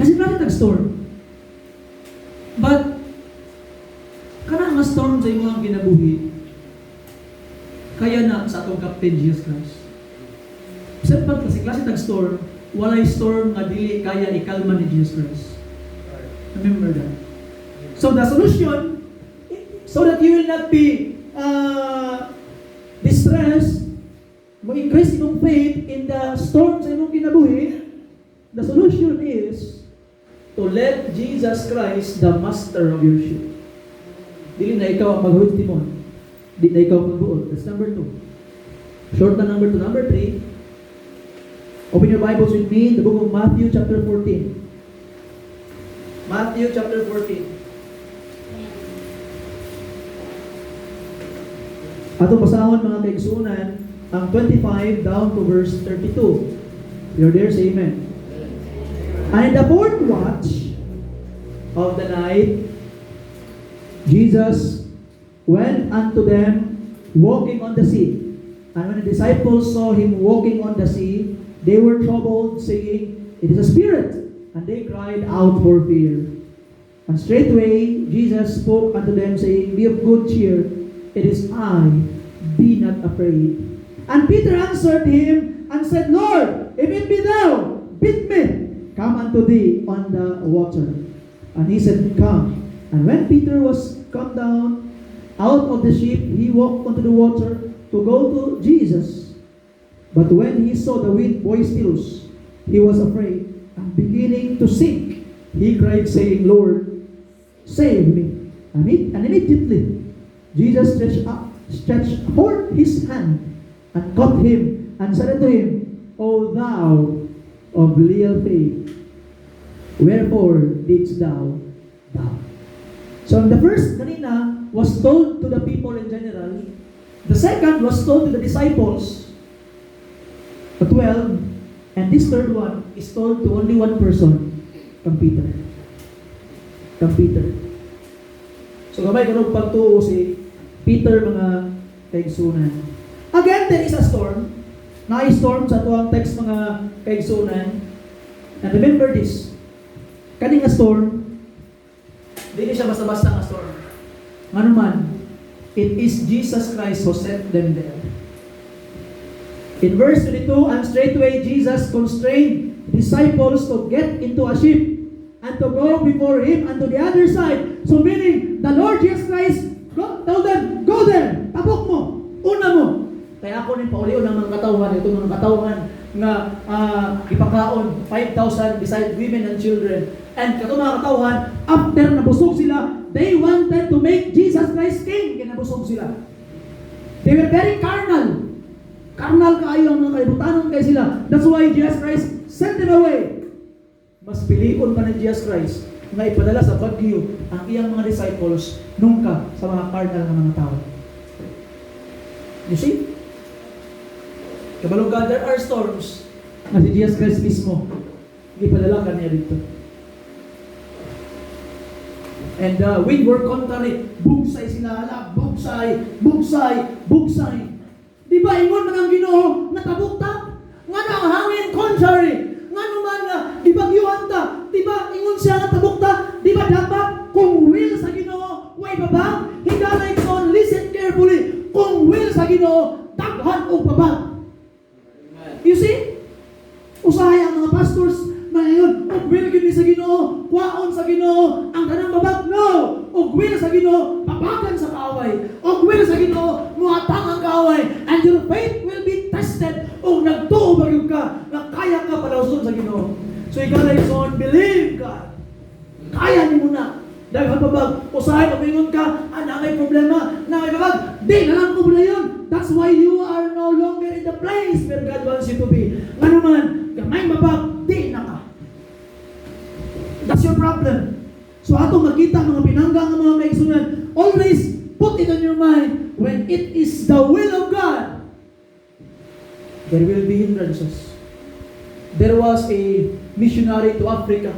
kasi bakit nag-storm? But kana nga storm sa imong ginabuhi kaya na sa atong Captain Jesus Christ. Sa pag kasi klase tag-storm, walay storm nga dili kaya ikalma ni Jesus Christ. Remember that. So the solution, so that you will not be distressed, mo increase imong faith in the storm sa imong kinabuhi, the solution is to let Jesus Christ the master of your ship. Dili na ikaw ang maghuwid timon. Dili na ikaw magbuod. That's number 2. Short na number 2. Number 3, open your Bibles with me in the book of Matthew chapter 14. Matthew chapter 14. Atong basahon mga kaigsunan ang 25 down to verse 32. You're there, say amen. And in the fourth watch of the night, Jesus went unto them walking on the sea. And when the disciples saw him walking on the sea, they were troubled, saying, It is a spirit. And they cried out for fear. And straightway Jesus spoke unto them, saying, Be of good cheer, it is I, be not afraid. And Peter answered him and said, Lord, if it be thou, bid me come unto thee on the water. And he said, Come. And when Peter was come down out of the ship, he walked unto the water to go to Jesus. But when he saw the wind boisterous, he was afraid, and beginning to sink, he cried, saying, Lord, save me. And immediately Jesus stretched forth his hand and caught him, and said unto him, O thou of little faith, wherefore didst thou doubt? So the first kanina was told to the people in general. The second was told to the disciples, the 12, and this third one is told to only one person, kang Peter. Kang Peter. So gamay kanong pagtuo si Peter mga kaigsunan. Again, there is a storm. Na-storm sa tuwang text mga kaigsunan. And remember this, kaning nga storm, hindi siya basta-basta nga storm. Nga naman, it is Jesus Christ who sent them there. In verse 22, and straightway Jesus constrained disciples to get into a ship and to go before him unto the other side. So meaning, the Lord Jesus Christ told them, go there, tabok mo, una mo. Kaya ako rin paulion ng mga katawhan, ito mga katawhan nga ipakaon 5,000 beside women and children. And kato mga katawhan, after nabusog sila, they wanted to make Jesus Christ king. Kaya nabusog sila. They were very carnal. Carnal kaayo ang mga kaibutanon kay sila. That's why Jesus Christ sent them away. Mas pilion pa ni Jesus Christ na ipadala sa bagyo ang iyang mga disciples nungka sa mga carnal na mga tao. You see? Kabalong God, there are storms na si Jesus Christ mismo ipadala ka niya dito. And wind were contrary. Bugsay sila, ala, bugsay. Di ba, ingon man ang Ginoo, natabukta? Nga na ang hangin, contrary. Nga naman, di ba, giwanta? Di ba, ingon siya natabukta? Di ba, dapat, kung will sa Ginoo, way babang, higala ikon, listen carefully. Kung will sa Ginoo, daghan o babang. You see? Usahay ang mga pastors, ngayon, og will gini sa Ginoo, kwaon sa Ginoo, ang kanang babag, no! Og will sa Ginoo, pabagan sa kaaway. Og will sa Ginoo, muatang ang kaaway. And your faith will be tested. Og nagtuo ba ka, na kaya ka palawson sa Ginoo. So ikaw na ison, believe God. Kaya ni mo na. Dahil babag, usahay, pabingon ka, may problema, may babag, di na lang ko muna yun. That's why you are no longer in the place where God wants you to be. Ano man, may babag, di na ka. That's your problem. So ato makita mga pinangga ng mga kaigsunan, always put it on your mind, when it is the will of God, there will be hindrances. there was a missionary to Africa.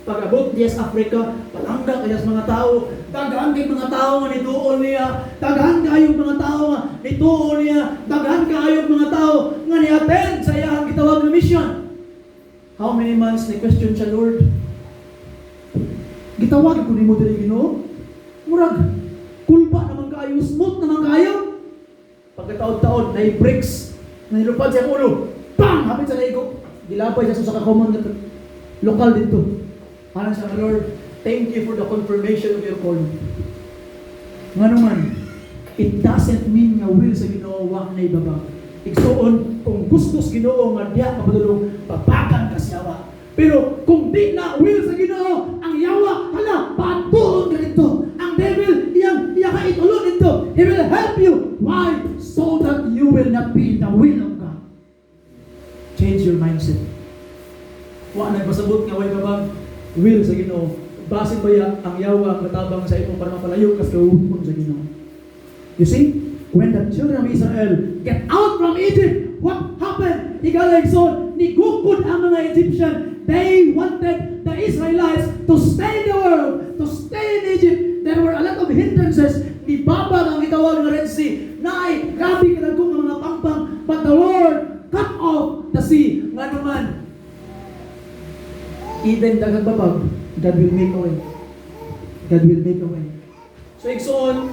Pag-abot niya sa Africa, palangga kaya sa mga tao, daghan kay mga tao nga nituon niya, daghan kayong mga tao nga nituon niya, daghan kayong mga tao nga ni-attend sa iyang gitawag na mission. How many months ni question siya, Lord? Gitawag ko ni mo diri Ginoo. Murag kulpa naman kayo, smooth naman kayo. Pagkataon-taon, na-breaks, nilupad siya ulo, bang! Hapit sa laigok, gilapay siya sa common na lokal dito. Parang siya, Lord, thank you for the confirmation of your call. Nga naman, it doesn't mean nga will sa Ginoo wa na ibaba. Igsuon, kung gustos Ginoo nga diya kapadulong, papakan ka siyawa. Pero kung di na will sa Ginoo, ang yawa, hala, patuon ka dito. Ang devil, iya ka itulon dito. He will help you. Why? So that you will not be in the will of God. Change your mindset. Wa nagpasabot nga way babag will sa Ginoo. Basin ba ang yawa ang katabang sa imo para mapalayo kas kauhon sa Ginoo. You see, when the children of Israel get out from Egypt, what happened? Igaligson, nigukod ang mga Egyptian. They wanted the Israelites to stay in the world, to stay in Egypt. There were a lot of hindrances. Ni Baba ang itawag ng Red Sea. Naay, grabe kadagkong mga pangpang. But the Lord cut off the sea. Nga naman, even daghang babag, God will make a way. God will make a way. So, Ikson,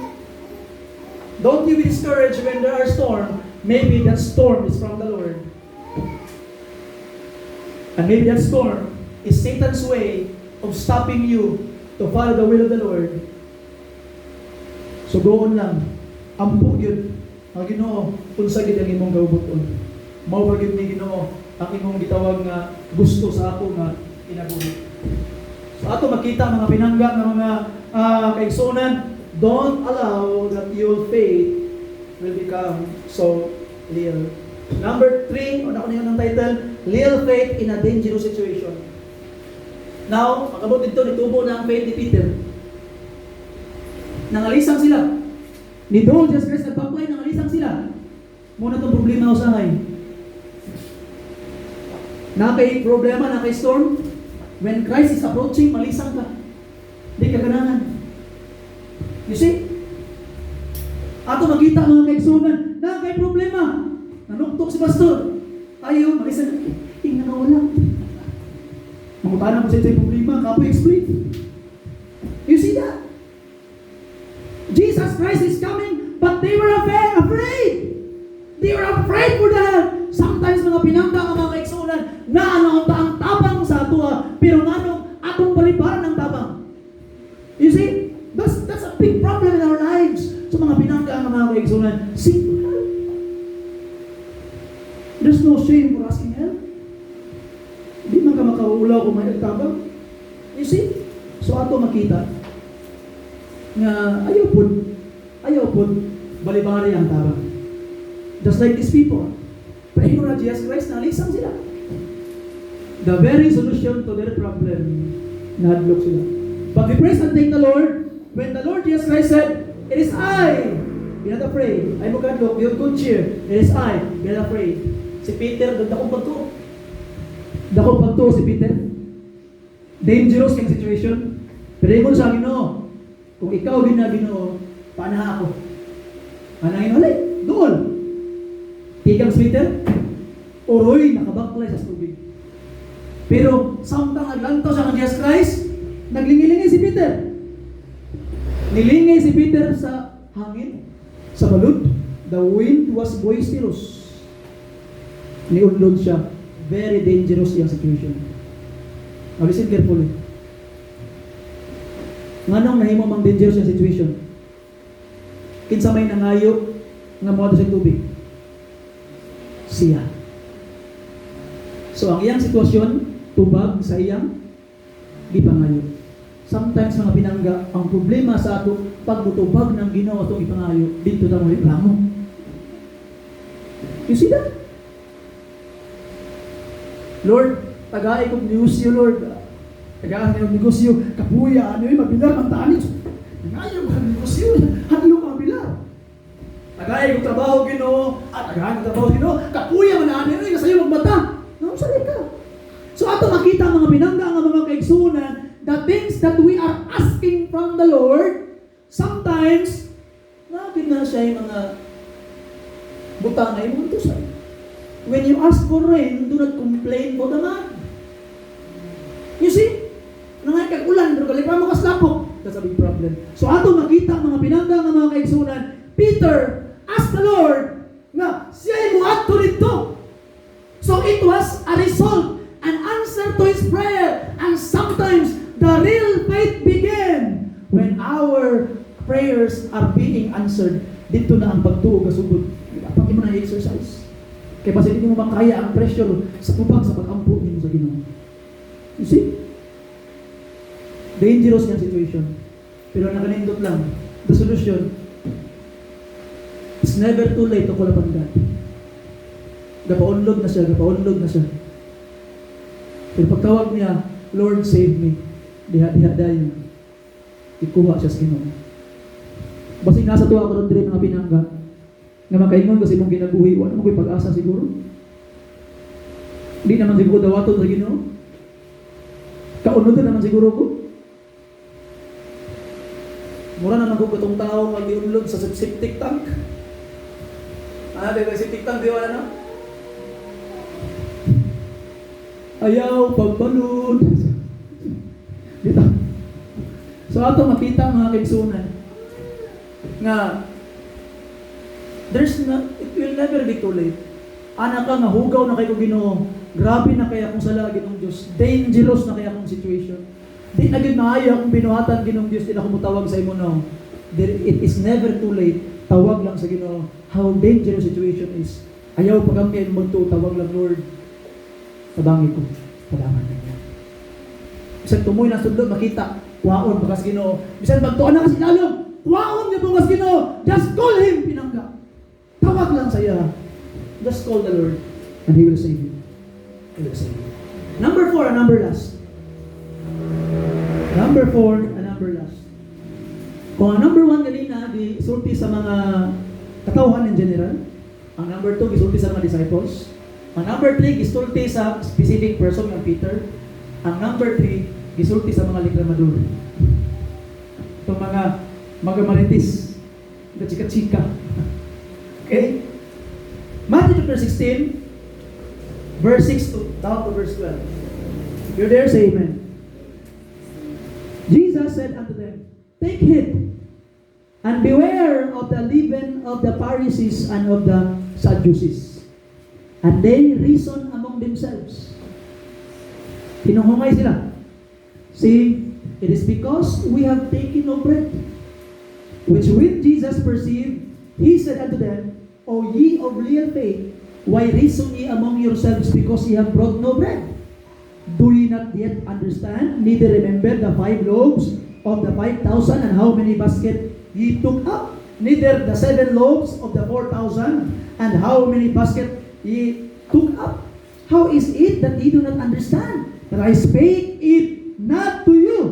don't you be discouraged when there are storms. Maybe that storm is from the Lord. And maybe that storm is Satan's way of stopping you to follow the will of the Lord. So go on lang. Ampo yun. Ang Ginoo, unsa gid ang imong gawbuton. Mao ba gid ni Ginoo ang imong gitawag nga gusto sa ako nga inabuhi. So ato makita mga pinangga ng mga kaigsunan, don't allow that your faith will become so little. Number 3, o na ko niyo ng title, little faith in a dangerous situation. Now, makabot dito, nitubo na ang faith ni Peter. Nangalisang sila. Ni Lord Jesus Christ nagpaplay, nangalisang sila. Muna itong problema ko sa akin. Nakay problema, nakay storm. When Christ is approaching, malisang ka. Di ka ganangan. You see? Ato makita mga kaigsunan, nakay problema. Nanuktok si pastor. Tayo, malisang, tingnan na wala. Mangutanan mo sa ito yung problema, kapo explain. You see that? Jesus Christ is coming, but they were afraid. They were afraid for that. Sometimes mga pinangga ang mga kaigsunan na ano ang tabang sa atua, pero anong atong paliparan ng tabang. You see? That's a big problem in our lives. So mga pinangga ang mga kaigsunan, seek for help. There's no shame for asking help. Di man ka makaulaw kung may tabang. You see? So ato makita nga ayaw po balibari ang tabang. Just like these people. Pray for Jesus Christ, nalisang sila. The very solution to their problem, nahadlok sila. But we praise and thank the Lord. When the Lord Jesus Christ said, "It is I, be not afraid. I mo kadlok, be of good cheer. It is I, be not afraid." Si Peter, dakong pagtuo. Dakong pagtuo si Peter. Dangerous kang situation. Pero mo sa Ginoo, kung ikaw Ginoo, paana ako? Anangin ulit, doon. Tigang si Peter, oroy, nakabaklay sa tubig. Pero samtang naglantaw siya ng Jesus Christ, naglingilingay si Peter. Nilingay si Peter sa hangin, sa balud. The wind was boisterous. Niunlod siya. Very dangerous yung situation. Now listen carefully. Nganong nahimo mang dangerous yung situation? Kinsa may nangayo nga moadto sa tubig? Siya. So ang iyang sitwasyon, tubag sa iyang gipangayo. Sometimes mga pinangga, ang problema sa ato, pagmutubag ng Ginoo atong ipangayo, dito na mo reklamo. You see that? Lord, tagaay kong negosyo, Lord. Tagaan kong negosyo, kapuya, ano yun, mabilar, mantanis. Nangayo ka negosyo, hadlo ka mabilar. Tagaay kong trabaho, Ginoo, at tagaay kong trabaho, Ginoo, kapuya, manaan, ano yun, nasa iyo magmata. Naman sa ka. pinangga nga mga kaigsunan, the things that we are asking from the Lord, sometimes, na siya yung mga butang na yung utusan. When you ask for rain, do not complain for the man. You see? Nangay kag-ulan, pero kalipra mo kaslapok. That's a big problem. So ato makita ang mga pinangga nga mga kaigsunan, Peter asked the Lord nga siya mo adto dito. So it was a result, an answer to his prayer. And sometimes the real faith began when our prayers are being answered. Dito na ang pagtuog kasugod. Pag mo na exercise. Kaya basta hindi mo makaya ang pressure sa tubag sa pag-ampo mo sa Ginoo. You see? Dangerous yung situation. Pero nakanindot lang. The solution, it's never too late to call upon God. Gapaunlog na siya. Pero pagtawag niya, Lord, save me. Diha dayon. Ikuha siya sa Ginoo. Basig nasa tuwa ko ron diri mga pinangga. Nga makaingon kasi mong ginabuhi, wala mo ko'y pag-asa siguro. Hindi naman siguro dawaton sa Ginoo. Kaunutan naman siguro ko. Mura naman ko itong tao mag-iunlog sa septic tank. Diba septic tank, di wala na? Ayaw, pagbalon. Dito. So ato makita mga kaigsunan nga it will never be too late. Anak ka nga, hugaw na kayo Ginoo. Grabe na kaya kung sala Ginoong Diyos. Dangerous na kaya kung situation. Di na ginaya kung binuhatan Ginoong Diyos, di na kumutawag sa imo no. It is never too late. Tawag lang sa Ginoo. How dangerous situation is. Ayaw pagampian mo ito, tawag lang Lord. Tabangi ko. Salamat na niya. Bisan tumoy na sundot, makita. Waon, bagas Ginoo. Bisan magtuan na kasi lalong. Waon niya bagas Ginoo. Just call Him, pinangga. Tawag lang sa iya. Just call the Lord and He will save you. He will save you. Number 4, and number last. Number 4, and number last. Kung ang number 1 kanina, di sulti sa mga katauhan in general. Ang number 2, gisulti sa mga disciples. Ang number 3, gisulti sa specific person, ng Peter. Ang number 3, gisulti sa mga likramador. Itong mga marites, chika-chika. Okay? Matthew chapter 16, verse 6 down to verse 12. If you're there, say amen. Jesus said unto them, take heed, and beware of the leaven of the Pharisees and of the Sadducees. And they reason among themselves. Hinuhungay sila. See, it is because we have taken no bread. Which when Jesus perceived, He said unto them, O ye of little faith, why reason ye among yourselves because ye have brought no bread? Do ye not yet understand, neither remember the 5 loaves of the 5,000 and how many baskets ye took up? Neither the 7 loaves of the 4,000 and how many baskets ye took up? How is it that ye do not understand that I spake it not to you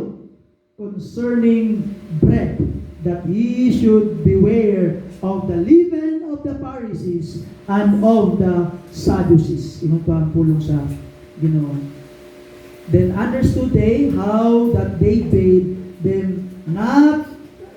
concerning bread, that ye should beware of the leaven of the Pharisees and of the Sadducees? Imong pa ang pulong sa Ginoo. Then understood they how that they bade them not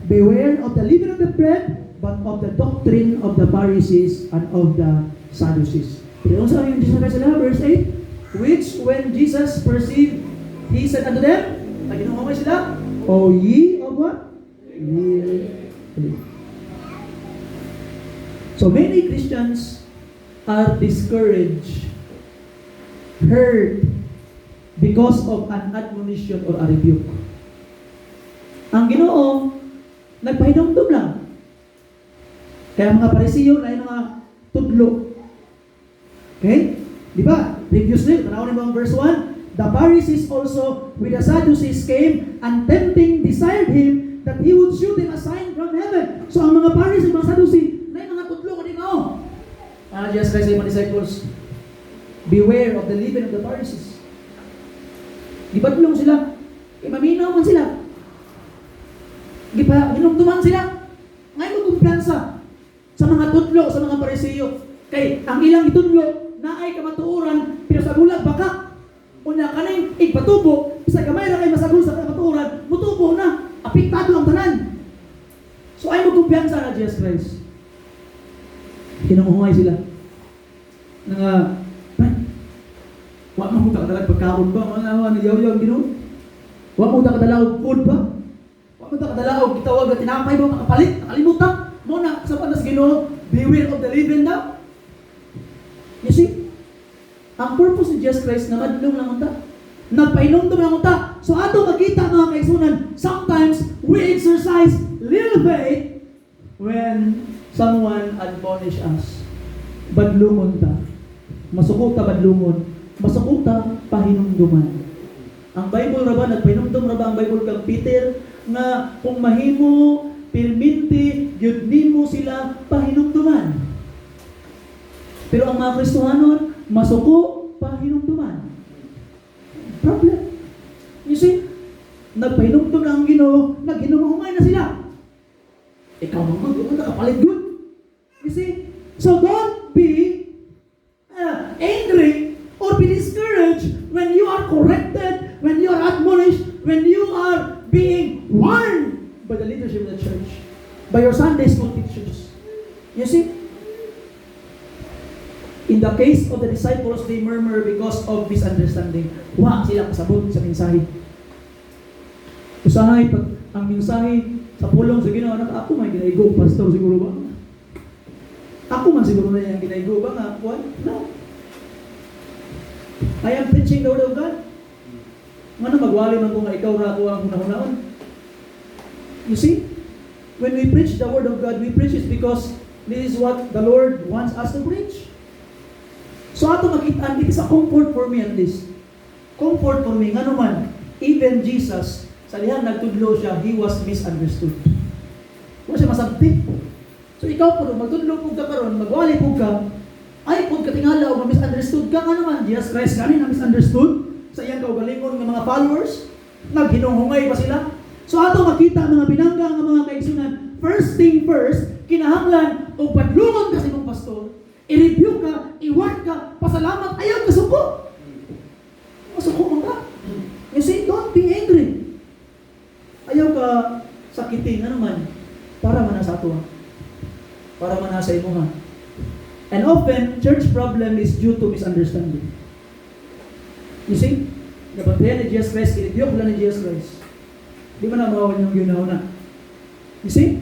beware of the leaven of the bread, but of the doctrine of the Pharisees and of the Sadducees. Pero sa yung Jesus sila, verse 8, which when Jesus perceived, He said unto them, naginungungay sila, O ye of what? Little faith. So many Christians are discouraged, hurt, because of an admonition or a rebuke. Ang Ginoo, nagpahinumdum lang. Kaya mga Parisiyo na yung mga tudlo. Okay? Di ba? Previously, tanawin mo ang verse 1, the Pharisees also with the Sadducees came and tempting desired Him that He would show them a sign from heaven. So ang mga Pharisees, mga Sadducees, na yung mga tudlo ko din ako. Jesus Christ sa mga disciples, beware of the leaven of the Pharisees. Gibatlong sila, maminaw man sila. Ginumduman sila. Ngayon magkumpiyansa sa mga tudlo, sa mga Parisiyo. Kay ang ilang itudlo na ay kamatuoran, pero sa gulag baka. O Unya kaning igpatubo, sa gamay ra kay masagol sa katuran, mutubo na, apektado ang tanan. So ay mo kumpiyansa na Jesus Christ. Kinamumuhay sila. Nga, wa mo ta kadalag pagkaon ba? Ano yaw-yaw Ginoo? Wa mo ta kadalag food ba? Wa mo ta kadalag gitawag na tinapay ba makapalit? Nakalimutan mo na sa panas Ginoo, beware of the living daw. You see? Ang purpose ni Jesus Christ na madlong lang unta. Nagpainom-dom lang unta. So ato makita mga kaigsunan, sometimes we exercise little faith when someone admonish us. Badlungon ta. Masukot ta badlungon. Masukot ta pahinumduman. Ang Bible ra ba nagpahinumdum ra ba ang Bible kang Peter nga kung mahimo perminti gyud nimo sila pahinumduman. Pero ang mga Kristohanon masuko pahinumduman. Problem. You see? Nagpahinumdum na ang Ginoo, naghinumahumay na sila. Ikaw naman, yung nakapalit good. You see? So don't be angry or be discouraged when you are corrected, when you are admonished, when you are being warned by the leadership of the church, by your Sunday school teachers. You see? In the case of the disciples, they murmur because of misunderstanding. Wa silang kasabot sa mensahe. Usahay, pag ang mensahe sa pulong sa Ginoo, ako may ginaigo, pastor siguro ba? Ako man siguro na yung ginaigo ba nga? What? No. I am preaching the word of God. Ano magwali man kung ikaw ra ko ang hunahunahon? You see? When we preach the word of God, we preach it because this is what the Lord wants us to preach. So ato makita, it is a comfort for me at least. Comfort for me, nga naman, even Jesus, sa lihan nagtudlo siya, he was misunderstood. Wala siya masabti. So ikaw po, magtudlo po ka karon, magwali po ka, ay po katingala o misunderstood ka nga naman. Jesus Christ kanin na misunderstood sa iyang kaugalingon ng mga followers. Naghinunghungay pa sila. So ato makita mga binangga ng mga kaigsunan, first thing first, kinahanglan o padlungon kasi mong pastor, i-review ka, i-work ka, pasalamat, ayaw ka suko. Masuko mo ka. You see, don't be angry. Ayaw ka sakitin na naman para manasa ato. Para manasa imo ha. And often, church problem is due to misunderstanding. You see? Nabantayan ni Jesus Christ, i-review ko lang ni Jesus Christ. Di ba na mawawan yung ginahuna? You see?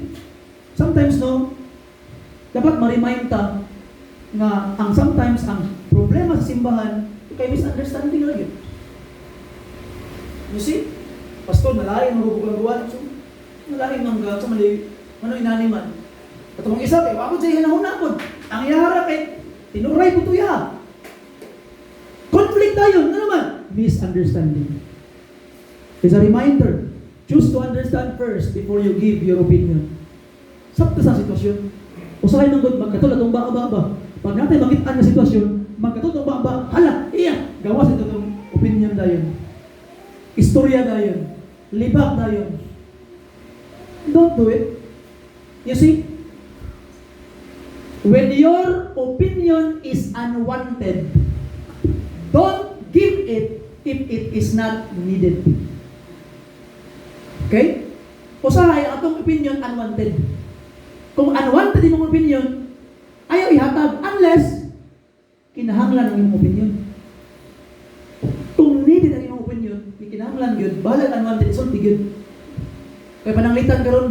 Sometimes, no, dapat ma-remind ta nga ang sometimes ang problema sa simbahan kay misunderstanding lagi. You see? Pastor, nalaing magugulagawan. So, nalaing mangga. So, mali, ano inaniman? Katong isa, kay wakod sa hinahuna po. Ang ihara kay, tinuray po tuya. Conflict tayo. Ano naman? Misunderstanding. It's a reminder. Choose to understand first before you give your opinion. Sakto sa sitwasyon. Usahay ng good, magkatulad ng ba. Pag natin makita ang sitwasyon, magkatulad ng ba, hala, iya, gawas ito ng opinion dayon. Istorya dayon. Libak dayon. Don't do it. You see? When your opinion is unwanted, don't give it if it is not needed. Okay? Usahay, atong opinion unwanted. Kung unwanted yung opinion, ayaw ihatag unless kinahanglan ang iyong opinion. Kung needed ang iyong opinion, kinahanglan yun, bahala unwanted, isulti yun. Kaya pananglitan ka ron,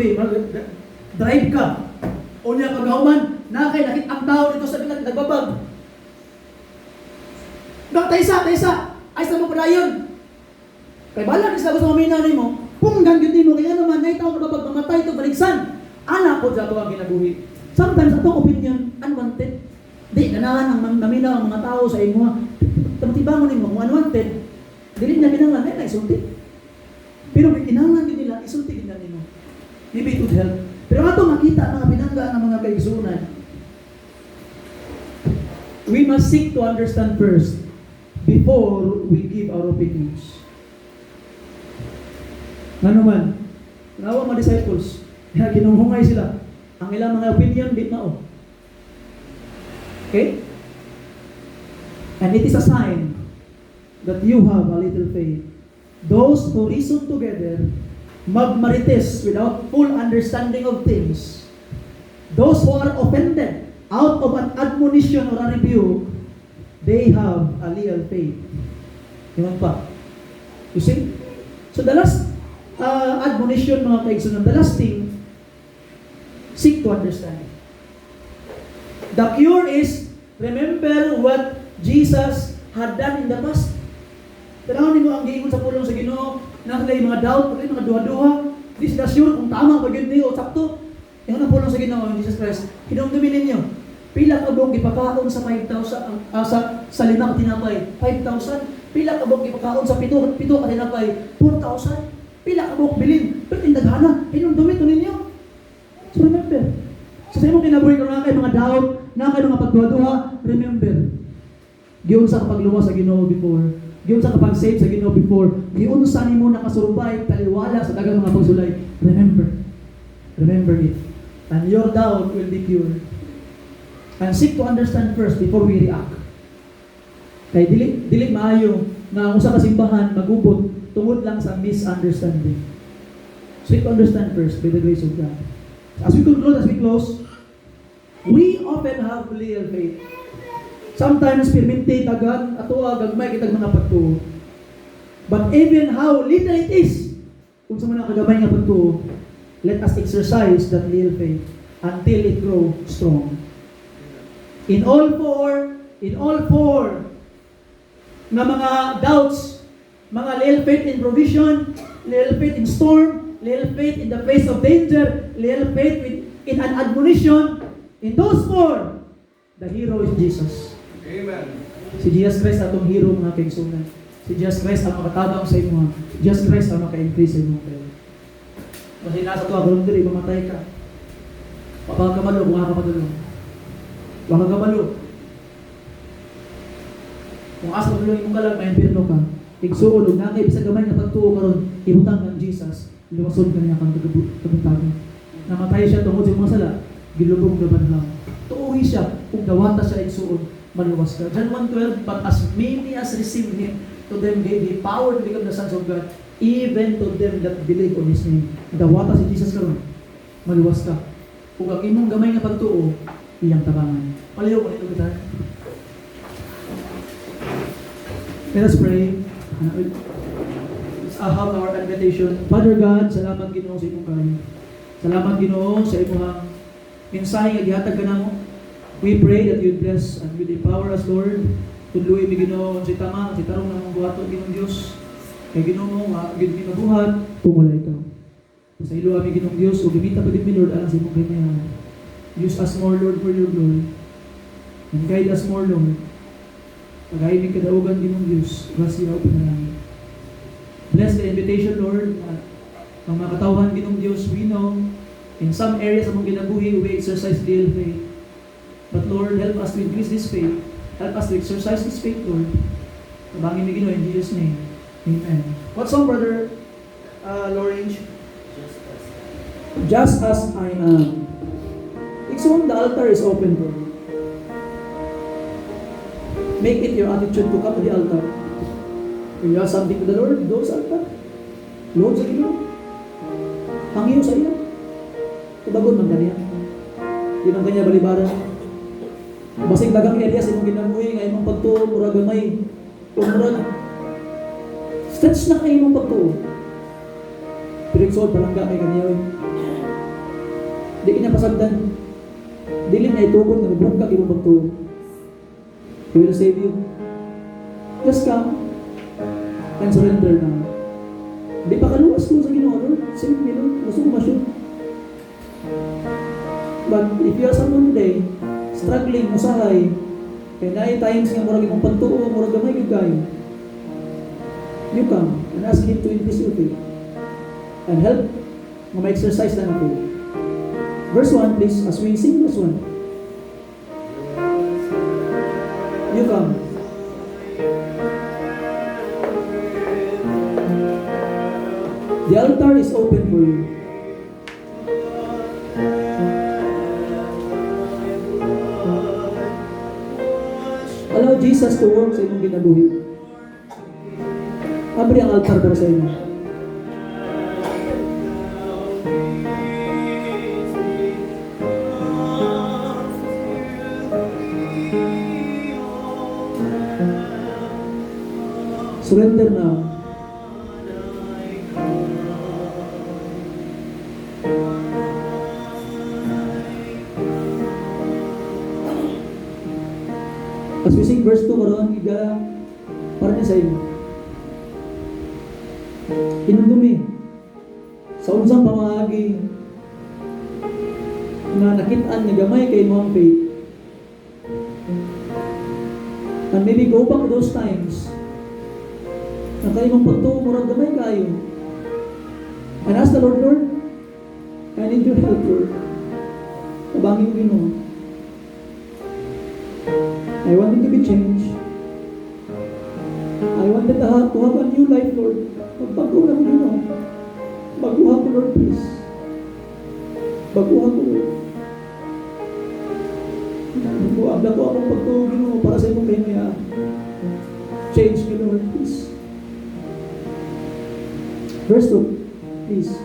drive ka, o niya kagahuman, nakay nakit ang tao dito sa bilang nagbabag. Taysa, ay sa mo padayon. Kaya bahala rin sa gusto maminaw mo, kung ganyan din mo, kaya naman, na itaw nagbabag, mamatay ito, baligsan. Anak ko sa ito ang ginabuhi. Sometimes, atong opinion, unwanted. Di, ganahan ang naminaw ang mga tao sa imo. Tamatibangon mo, kung unwanted, dili na kinahanglan, ay isulti. Pero may kinahanglan din nila, isulti din na nila. Maybe it would help. Pero ato makita mga pinangga ng mga kaigsunan. We must seek to understand first before we give our opinions. Nga naman, nawa mga disciples, kaya ginunghungay sila. Ang ilang mga opinion, di mao. Okay? And it is a sign that you have a little faith. Those who reason together, magmarites without full understanding of things. Those who are offended out of an admonition or a rebuke, they have a little faith. Yun pa. You see? So the last admonition, mga kaigsunan, the last thing, seek to understand. The cure is, remember what Jesus had done in the past. Tanawin mo ang giingon sa pulong sa Ginoo, nasa mga doubt, mga duha-duha, di sila sure kung tama ba yun o sakto. Yung na pulong sa Ginoo, Jesus Christ, hinumdumin ninyo, pila ka bong ipakaon sa 5,000, sa 5 ka tinapay, 5,000. Pila ka bong ipakaon sa 7 ka tinapay, 4,000. Pila ka bong bilin, pero tindaghana, hinumdumin to ninyo. So remember, sa imong kinabuhi ka na kayo mga doubt, na kayo mga pagduha-duha, remember, giyon sa kapagluwa sa Ginoo before, giyon sa kapag-save sa Ginoo before, giyon sa nimo nakasurbay, taliwala sa dagang mga pagsulay, remember it. And your doubt will be cured. And seek to understand first before we react. Kay dili maayo na ang usa ka simbahan magubot tungod lang sa misunderstanding. Seek to understand first by the grace of God. As we conclude, as we close, we often have little faith. Sometimes perminti tagan ato gagmay kitag mga pagtuo. But even how little it is, kung sa mga kagamay nga pagtuo, let us exercise that little faith until it grow strong. In all four nga mga doubts, mga little faith in provision, little faith in storm, little faith in the face of danger, little faith in an admonition, in those four, the hero is Jesus. Amen. Si Jesus Christ atong hero, mga kaigsunan. Si Jesus Christ ang makatabang sa imo. Jesus Christ ang maka-increase sa imo. Kasi nasa tuwa, gulong diri, mamatay ka. Kapag kamalo, kung makakapadulong. Huwag kang kamalo. Kung asa padulong imong kalag, may impirno ka. Igsuon, huwag na kayo, bisag gamay na pagtuo ka ron, ibutang ng Jesus, luwasod ka niya kang kabuntagan. Namatay siya tungkol sa mga sala, gilubog na banlaw. Tuuhi siya, kung dawata siya igsuon, maluwas ka. John 1:12, but as many as receive Him, to them gave He power to become the sons of God, even to them that believe on His name. Dawata si Jesus karon, maluwas ka. Kung ang imong gamay nga pagtuo, iyang tabangan. Palayo ko ito kita. Let us pray. Let's have our invitation. Father God, salamat Ginoo sa imong kayo. Salamat Ginoo sa imong mensahe nga gihatag kanamo. We pray that you bless and you empower us, Lord. Tudloy mi Ginoo si tama, si tarong namong buhaton Ginoong Dios. Kay Ginoo nga gid mi mabuhat kung wala ikaw. Sa ilo ami Ginoong Dios, ug gimita pa gid mi Lord alang sa imong kinayan. Use us more, Lord, for your glory. And guide us more, Lord. Pagay mi kadaugan Ginoong Dios, grasya o panalangin. Bless the invitation, Lord. Ang mga katawhan Ginoong Dios, we know in some areas among kinabuhi we exercise little faith. But Lord, help us to increase this faith. Help us to exercise this faith, Lord. Tabangin mi Ginoo in Jesus' name. Amen. What song, Brother Lawrence? Just as I am. Iksuon, the altar is open, bro. Make it your attitude to come to the altar. When you have something to the Lord, go sa altar. Lord sa Ginoo. Hangyo sa iya. Tubagon man kaniya. Yun ang kanya balibaran. Basig dagang areas imong ginabuhi nga imong pagtuo mura gamay. Mura stretch na kay imong pagtuo. Pero iksod palangga kay kaniya. Di kanya pasagdan. Dili na itugon nga buka imong pagtuo. He will save you. Just come and surrender now. Di pa kaluwas ko sa Ginoo, Lord. Save me, Lord. Gusto ko ma-shoot. But if you are someone today, struggling, usahay, kaya na times nga murag imong pagtuo, murag gamay gid kayo. You come and ask Him to increase your faith and help mo ma-exercise na natin. Verse 1, please, as we sing verse 1. You come. The altar is open for you. Allow Jesus to work sa imong kinabuhi. Abri ang altar para sa inyo. Surrender na. As we sing verse 2 karon, iga para niya sa inyo. Inundumi sa unsang pamaagi na nakit-an nga gamay kay imong faith. And maybe go back to those times na kayo mong pagtuo murag gamay kayo. And ask the Lord, Lord, I need your help, Lord. Tabangin mo Ginoo. I wanted to be changed. I wanted to have a new life, Lord. Magbago na ko, Ginoo. Baguhan ko, Lord, please. Baguhan ko, Lord. Abla ko akong pagtuo, Ginoo, para sa imong kanya. Change me, Lord, please. Verse 2, please.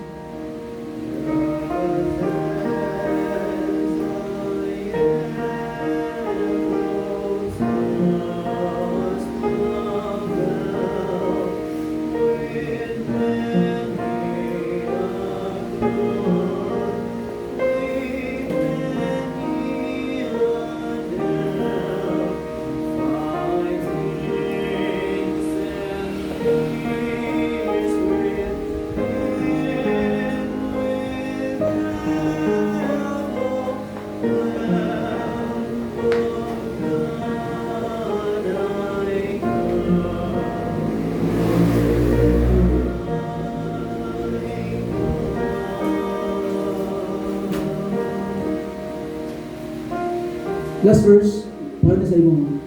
Last verse, para na sa imong.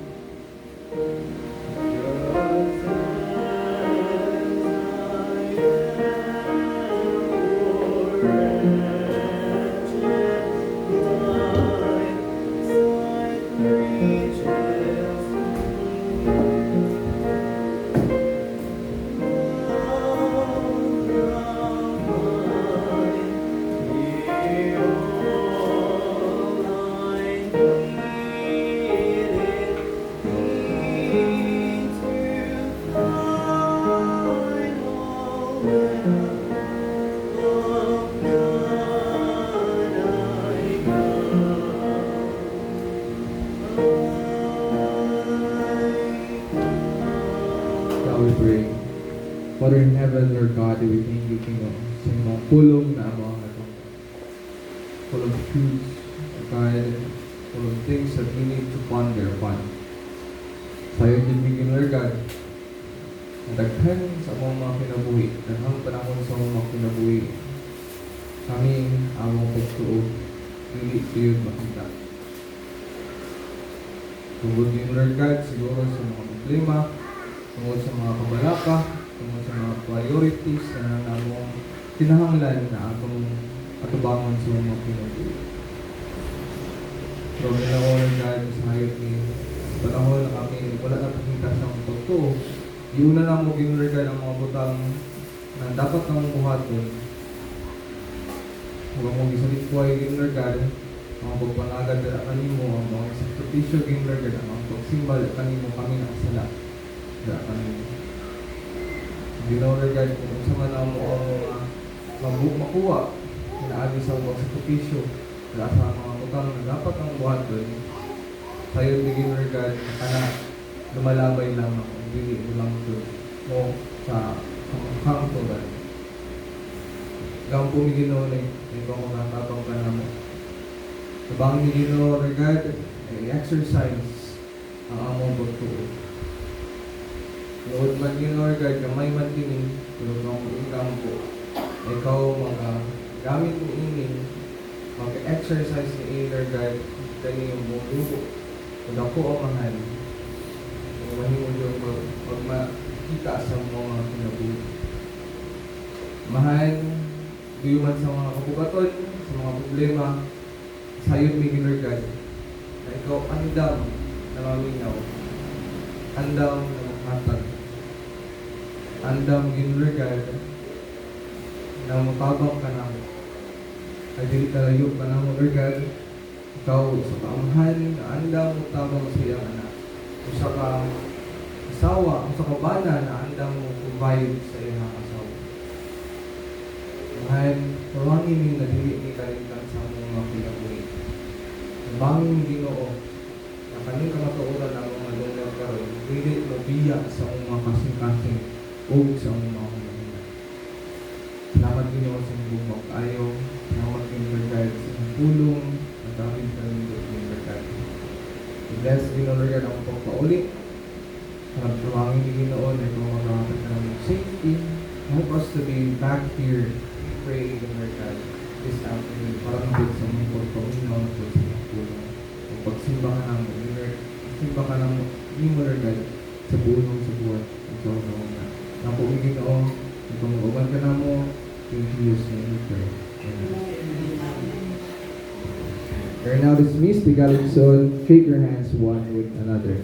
We pray. Father in heaven, Lord God, we thank you, King of sa mga pulong na mga ito. Full of truths, God, full of things that we need to ponder upon. Sa'yo din bigyan, Lord God, daghan sa mga kinabuhi, daghang panahon sa mga kinabuhi, kami among pagtuo, hindi siyo makita. Tungkol din, Lord God, siguro sa mga problema, tungkol sa mga kabalaka, tungkol sa mga priorities na namong kinahanglan na atong atubangan sa mga kinabuhi. So, ginawin God sa hayop ni panahon na kami wala na pakita sa mga pagtuo. Iuna na mo ginurga ng mga butang na dapat nang buhaton. Huwag mong isalit-buhay ginurga, mga pagpanagad na kanimo, ang mga sakripisyo ginurga, ang mga pagsimbal kanimo kami ng sala. Ginurga, kung sa man ang mga makuha, inaagi sa mga sakripisyo, sa mga butang na dapat nang buhaton, tayo bigyan regard na lumalabay lang ako, hindi lang doon mo sa kamangkanturan. Gawang pumigino na ito ang nakatapang ka na mo. Sabang bigino regard, exercise ang among pagtuo. Lood man gino regard, kamay man tining, tulog ang income po. Ikaw gamit mo ining, mag-exercise ni regard, kaya yung buong lubo. Kung ako ang mahal, mahimod yung pag makita sa mga kinabuhi. Mahal, duyuman sa mga kabukaton, sa mga problema, sayon may ginurgad, na ikaw andam na maminaw, andam na makatag, andam ginregad na mutabang ka na ay dili kalayo ka na mo regad ikaw sa kaamahan na andam mutabang sa iyang anak usa ka asawa usa ka bana na andam mo provide sa iyang asawa mahal pawangin ni na dili ni kalimtan sa mga kinabuhi banging Ginoo na kaning kamatuoran ang mga lugar karon dili mo biya sa mga kasing-kasing o sa mga mga salamat Ginoo sa inyong mag-ayo salamat Ginoo Lord sa inyong pulong at dahil sa inyong Lord bless Ginoo Lord ang pagpauli at tumangin ni Ginoo na ito magkakaroon ka ng safety help us to be back here praying Lord God this afternoon para mabit sa inyong pagpaminaw at sa inyong pulong kung pagsimba ka ng simba ka ng inyong Lord God sa pulong sa buhat ito na napumigin Ginoo itong uban ka na mo in Jesus' name we pray. We are now dismissed. We got it, so shake your hands one with another.